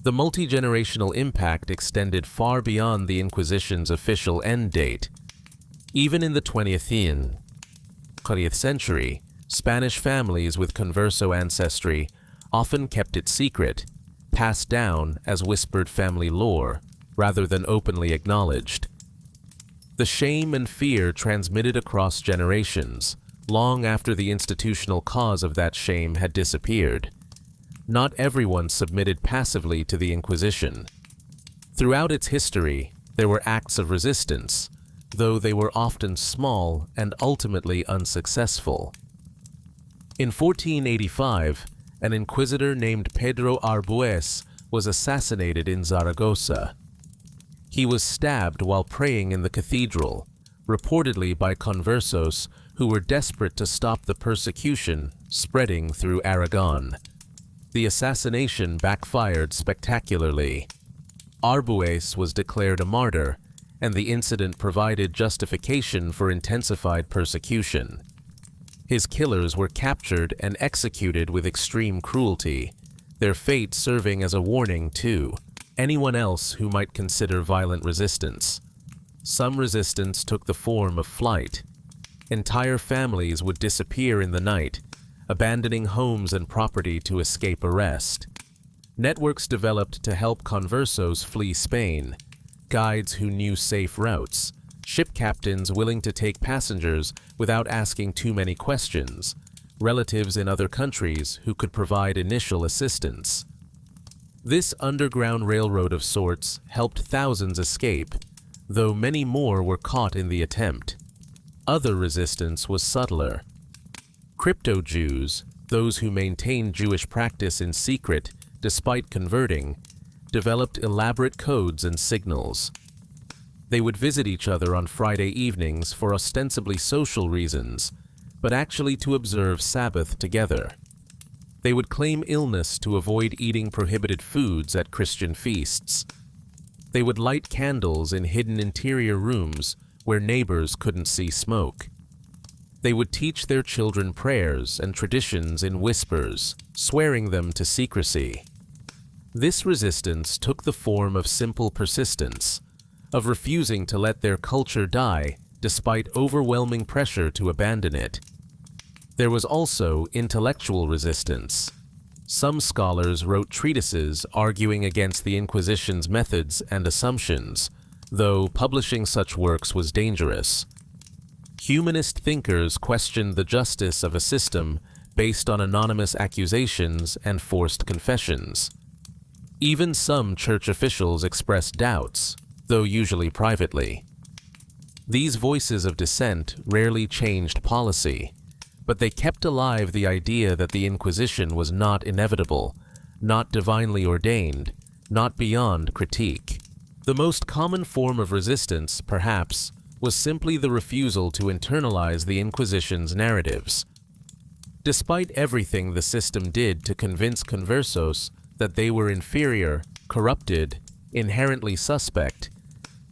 The multi-generational impact extended far beyond the Inquisition's official end date. Even in the 20th century, Spanish families with converso ancestry often kept it secret, passed down as whispered family lore, rather than openly acknowledged. The shame and fear transmitted across generations, long after the institutional cause of that shame had disappeared. Not everyone submitted passively to the Inquisition. Throughout its history, there were acts of resistance, though they were often small and ultimately unsuccessful. In 1485, an inquisitor named Pedro Arbues was assassinated in Zaragoza. He was stabbed while praying in the cathedral, reportedly by conversos who were desperate to stop the persecution spreading through Aragon. The assassination backfired spectacularly. Arbues was declared a martyr, and the incident provided justification for intensified persecution. His killers were captured and executed with extreme cruelty, their fate serving as a warning to anyone else who might consider violent resistance. Some resistance took the form of flight. Entire families would disappear in the night, abandoning homes and property to escape arrest. Networks developed to help conversos flee Spain, guides who knew safe routes, ship captains willing to take passengers without asking too many questions, relatives in other countries who could provide initial assistance. This underground railroad of sorts helped thousands escape, though many more were caught in the attempt. Other resistance was subtler. Crypto-Jews, those who maintained Jewish practice in secret despite converting, developed elaborate codes and signals. They would visit each other on Friday evenings for ostensibly social reasons, but actually to observe Sabbath together. They would claim illness to avoid eating prohibited foods at Christian feasts. They would light candles in hidden interior rooms where neighbors couldn't see smoke. They would teach their children prayers and traditions in whispers, swearing them to secrecy. This resistance took the form of simple persistence, of refusing to let their culture die despite overwhelming pressure to abandon it. There was also intellectual resistance. Some scholars wrote treatises arguing against the Inquisition's methods and assumptions, though publishing such works was dangerous. Humanist thinkers questioned the justice of a system based on anonymous accusations and forced confessions. Even some church officials expressed doubts, though usually privately. These voices of dissent rarely changed policy, but they kept alive the idea that the Inquisition was not inevitable, not divinely ordained, not beyond critique. The most common form of resistance, perhaps, was simply the refusal to internalize the Inquisition's narratives. Despite everything the system did to convince conversos that they were inferior, corrupted, inherently suspect,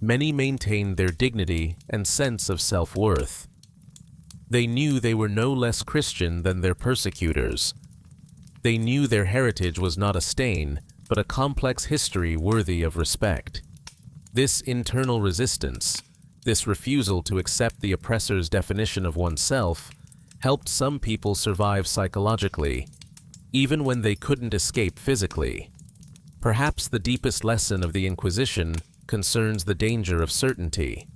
many maintained their dignity and sense of self-worth. They knew they were no less Christian than their persecutors. They knew their heritage was not a stain, but a complex history worthy of respect. This internal resistance, this refusal to accept the oppressor's definition of oneself, helped some people survive psychologically, even when they couldn't escape physically. Perhaps the deepest lesson of the Inquisition concerns the danger of certainty.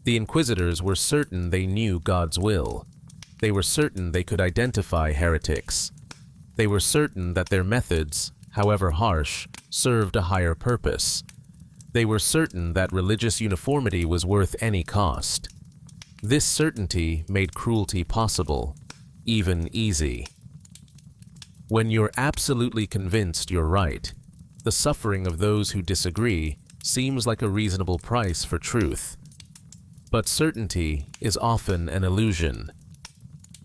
The inquisitors were certain they knew God's will. They were certain they could identify heretics. They were certain that their methods, however harsh, served a higher purpose. They were certain that religious uniformity was worth any cost. This certainty made cruelty possible, even easy. When you're absolutely convinced you're right, the suffering of those who disagree seems like a reasonable price for truth. But certainty is often an illusion.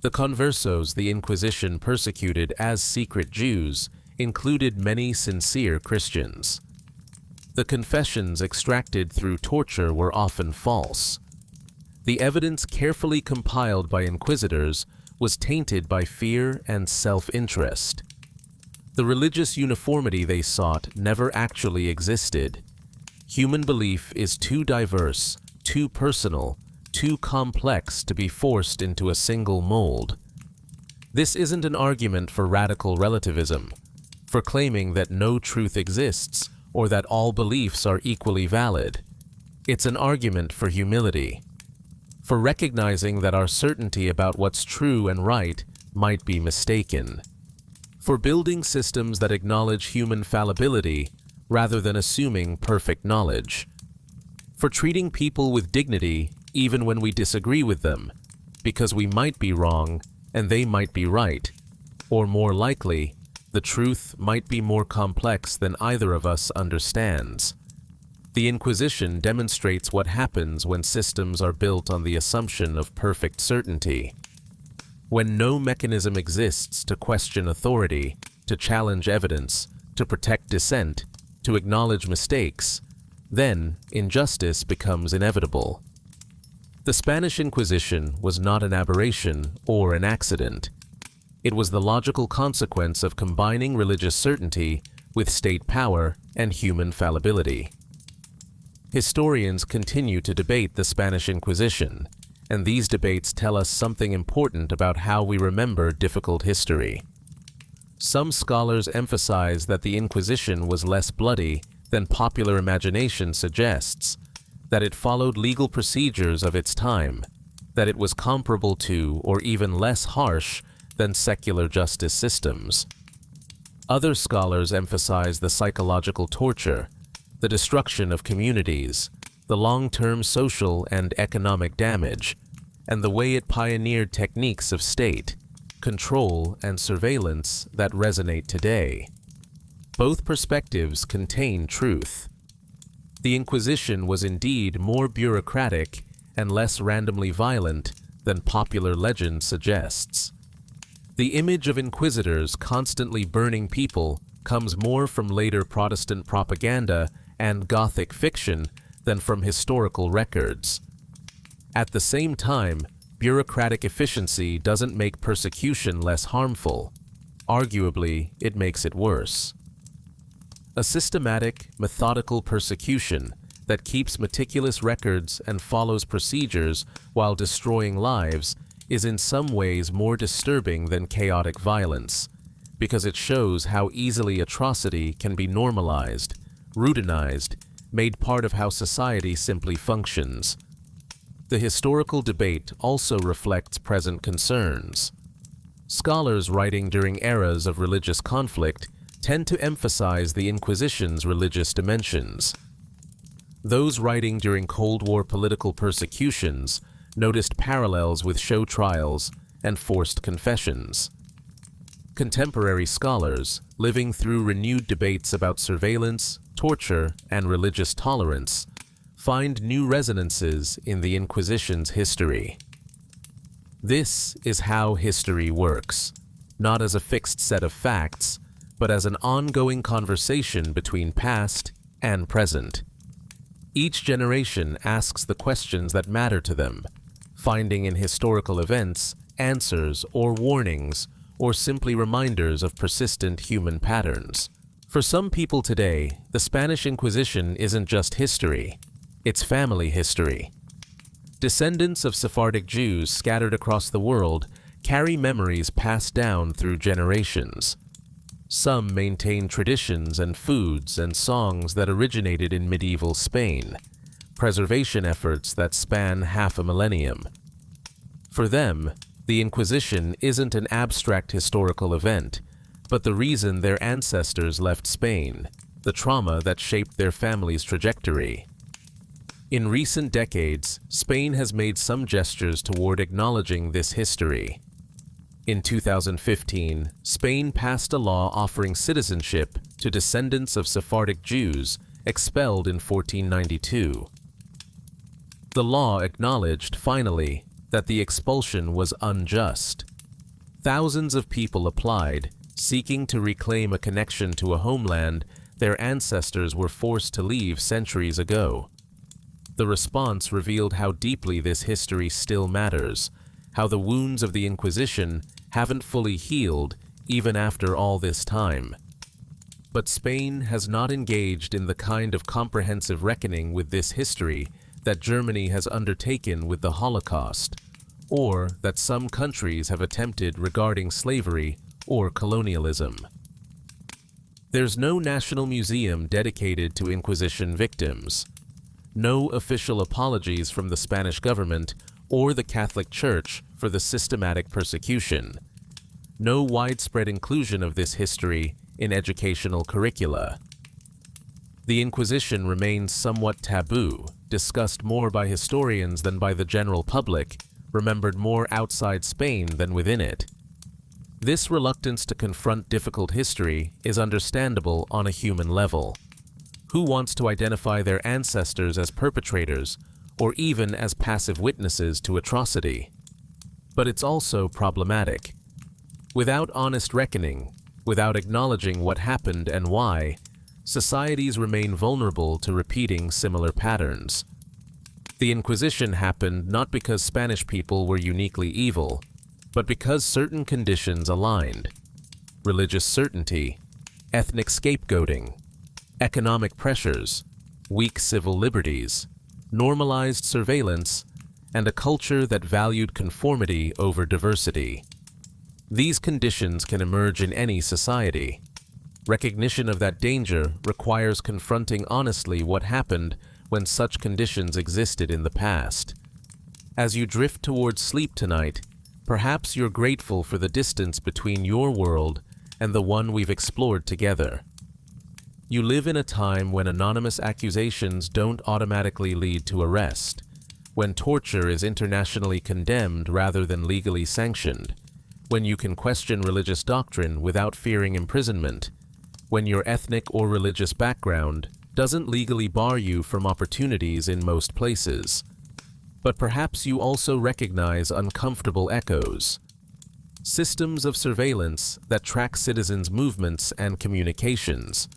The conversos the Inquisition persecuted as secret Jews included many sincere Christians. The confessions extracted through torture were often false. The evidence carefully compiled by inquisitors was tainted by fear and self-interest. The religious uniformity they sought never actually existed. Human belief is too diverse, too personal, too complex to be forced into a single mold. This isn't an argument for radical relativism, for claiming that no truth exists or that all beliefs are equally valid. It's an argument for humility, for recognizing that our certainty about what's true and right might be mistaken, for building systems that acknowledge human fallibility rather than assuming perfect knowledge, for treating people with dignity even when we disagree with them, because we might be wrong and they might be right, or more likely, the truth might be more complex than either of us understands. The Inquisition demonstrates what happens when systems are built on the assumption of perfect certainty. When no mechanism exists to question authority, to challenge evidence, to protect dissent, to acknowledge mistakes, then injustice becomes inevitable. The Spanish Inquisition was not an aberration or an accident. It was the logical consequence of combining religious certainty with state power and human fallibility. Historians continue to debate the Spanish Inquisition, and these debates tell us something important about how we remember difficult history. Some scholars emphasize that the Inquisition was less bloody than popular imagination suggests, that it followed legal procedures of its time, that it was comparable to or even less harsh than secular justice systems. Other scholars emphasize the psychological torture, the destruction of communities, the long-term social and economic damage, and the way it pioneered techniques of state, control, and surveillance that resonate today. Both perspectives contain truth. The Inquisition was indeed more bureaucratic and less randomly violent than popular legend suggests. The image of inquisitors constantly burning people comes more from later Protestant propaganda and Gothic fiction than from historical records. At the same time, bureaucratic efficiency doesn't make persecution less harmful. Arguably, it makes it worse. A systematic, methodical persecution that keeps meticulous records and follows procedures while destroying lives is in some ways more disturbing than chaotic violence, because it shows how easily atrocity can be normalized, routinized, made part of how society simply functions. The historical debate also reflects present concerns. Scholars writing during eras of religious conflict tend to emphasize the Inquisition's religious dimensions. Those writing during Cold War political persecutions noticed parallels with show trials and forced confessions. Contemporary scholars, living through renewed debates about surveillance, torture, and religious tolerance find new resonances in the Inquisition's history. This is how history works, not as a fixed set of facts, but as an ongoing conversation between past and present. Each generation asks the questions that matter to them, finding in historical events answers or warnings or simply reminders of persistent human patterns. For some people today, the Spanish Inquisition isn't just history, it's family history. Descendants of Sephardic Jews scattered across the world carry memories passed down through generations. Some maintain traditions and foods and songs that originated in medieval Spain, preservation efforts that span half a millennium. For them, the Inquisition isn't an abstract historical event, but the reason their ancestors left Spain, the trauma that shaped their family's trajectory. In recent decades, Spain has made some gestures toward acknowledging this history. In 2015, Spain passed a law offering citizenship to descendants of Sephardic Jews expelled in 1492. The law acknowledged, finally, that the expulsion was unjust. Thousands of people applied, seeking to reclaim a connection to a homeland their ancestors were forced to leave centuries ago. The response revealed how deeply this history still matters, how the wounds of the Inquisition haven't fully healed even after all this time. But Spain has not engaged in the kind of comprehensive reckoning with this history that Germany has undertaken with the Holocaust, or that some countries have attempted regarding slavery or colonialism. There's no national museum dedicated to Inquisition victims, no official apologies from the Spanish government or the Catholic Church for the systematic persecution, no widespread inclusion of this history in educational curricula. The Inquisition remains somewhat taboo, discussed more by historians than by the general public, remembered more outside Spain than within it. This reluctance to confront difficult history is understandable on a human level. Who wants to identify their ancestors as perpetrators, or even as passive witnesses to atrocity? But it's also problematic. Without honest reckoning, without acknowledging what happened and why, societies remain vulnerable to repeating similar patterns. The Inquisition happened not because Spanish people were uniquely evil, but because certain conditions aligned: religious certainty, ethnic scapegoating, economic pressures, weak civil liberties, normalized surveillance, and a culture that valued conformity over diversity. These conditions can emerge in any society. Recognition of that danger requires confronting honestly what happened when such conditions existed in the past. As you drift towards sleep tonight, perhaps you're grateful for the distance between your world and the one we've explored together. You live in a time when anonymous accusations don't automatically lead to arrest, when torture is internationally condemned rather than legally sanctioned, when you can question religious doctrine without fearing imprisonment, when your ethnic or religious background doesn't legally bar you from opportunities in most places. But perhaps you also recognize uncomfortable echoes. Systems of surveillance that track citizens' movements and communications.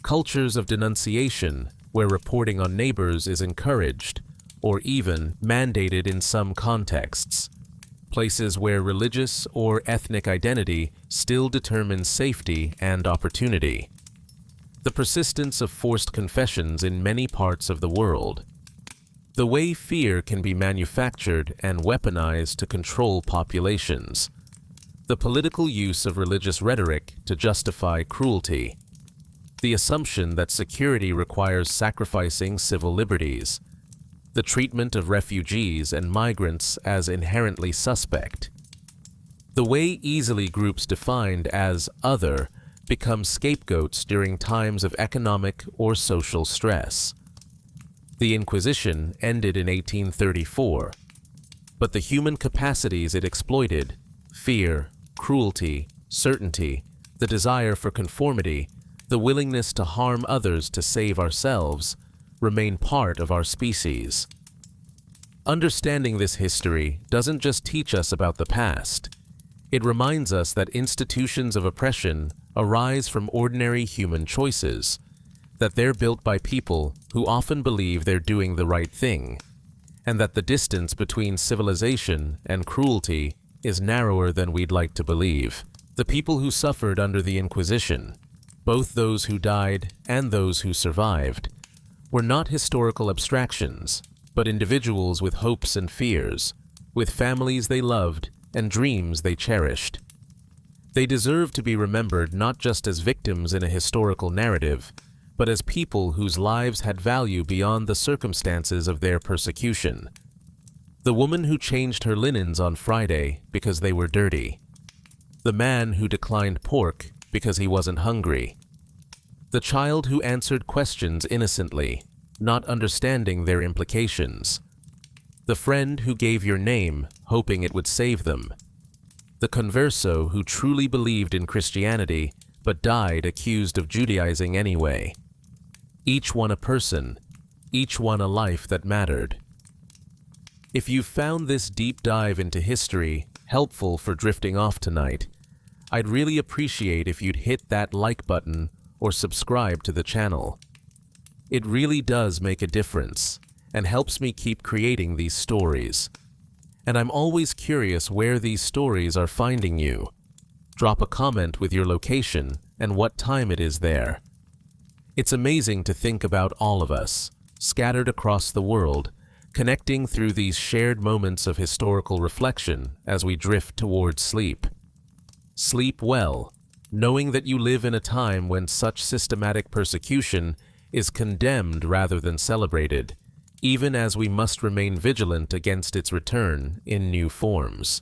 Cultures of denunciation where reporting on neighbors is encouraged, or even mandated in some contexts. Places where religious or ethnic identity still determines safety and opportunity. The persistence of forced confessions in many parts of the world. The way fear can be manufactured and weaponized to control populations. The political use of religious rhetoric to justify cruelty. The assumption that security requires sacrificing civil liberties. The treatment of refugees and migrants as inherently suspect. The way easily groups defined as other become scapegoats during times of economic or social stress. The Inquisition ended in 1834, but the human capacities it exploited, fear, cruelty, certainty, the desire for conformity, the willingness to harm others to save ourselves, remain part of our species. Understanding this history doesn't just teach us about the past. It reminds us that institutions of oppression arise from ordinary human choices, that they're built by people who often believe they're doing the right thing, and that the distance between civilization and cruelty is narrower than we'd like to believe. The people who suffered under the Inquisition, both those who died and those who survived, were not historical abstractions, but individuals with hopes and fears, with families they loved and dreams they cherished. They deserve to be remembered not just as victims in a historical narrative, but as people whose lives had value beyond the circumstances of their persecution. The woman who changed her linens on Friday because they were dirty. The man who declined pork because he wasn't hungry. The child who answered questions innocently, not understanding their implications. The friend who gave your name, hoping it would save them. The converso who truly believed in Christianity, but died accused of Judaizing anyway. Each one a person, each one a life that mattered. If you've found this deep dive into history helpful for drifting off tonight, I'd really appreciate if you'd hit that like button or subscribe to the channel. It really does make a difference and helps me keep creating these stories. And I'm always curious where these stories are finding you. Drop a comment with your location and what time it is there. It's amazing to think about all of us, scattered across the world, connecting through these shared moments of historical reflection as we drift towards sleep. Sleep well, knowing that you live in a time when such systematic persecution is condemned rather than celebrated, even as we must remain vigilant against its return in new forms.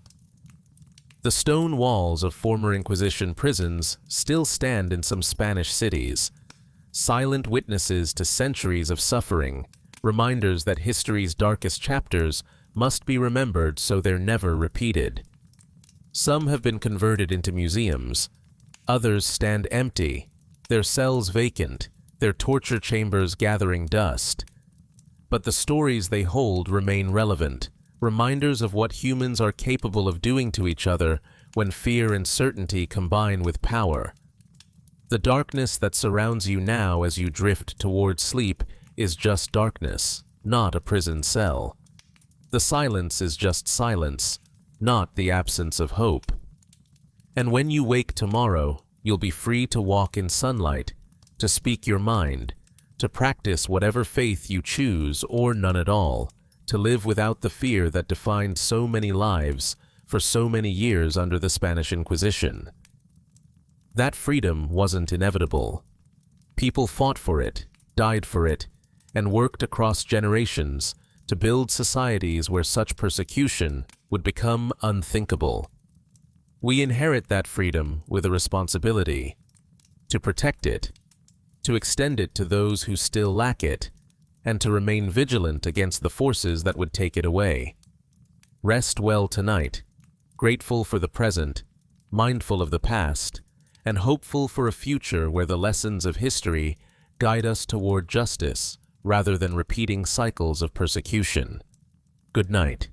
The stone walls of former Inquisition prisons still stand in some Spanish cities, silent witnesses to centuries of suffering, reminders that history's darkest chapters must be remembered so they're never repeated. Some have been converted into museums. Others stand empty, their cells vacant, their torture chambers gathering dust. But the stories they hold remain relevant, reminders of what humans are capable of doing to each other when fear and certainty combine with power. The darkness that surrounds you now as you drift towards sleep is just darkness, not a prison cell. The silence is just silence, not the absence of hope. And when you wake tomorrow, you'll be free to walk in sunlight, to speak your mind, to practice whatever faith you choose or none at all, to live without the fear that defined so many lives for so many years under the Spanish Inquisition. That freedom wasn't inevitable. People fought for it, died for it, and worked across generations to build societies where such persecution would become unthinkable. We inherit that freedom with a responsibility to protect it, to extend it to those who still lack it, and to remain vigilant against the forces that would take it away. Rest well tonight, grateful for the present, mindful of the past, and hopeful for a future where the lessons of history guide us toward justice rather than repeating cycles of persecution. Good night.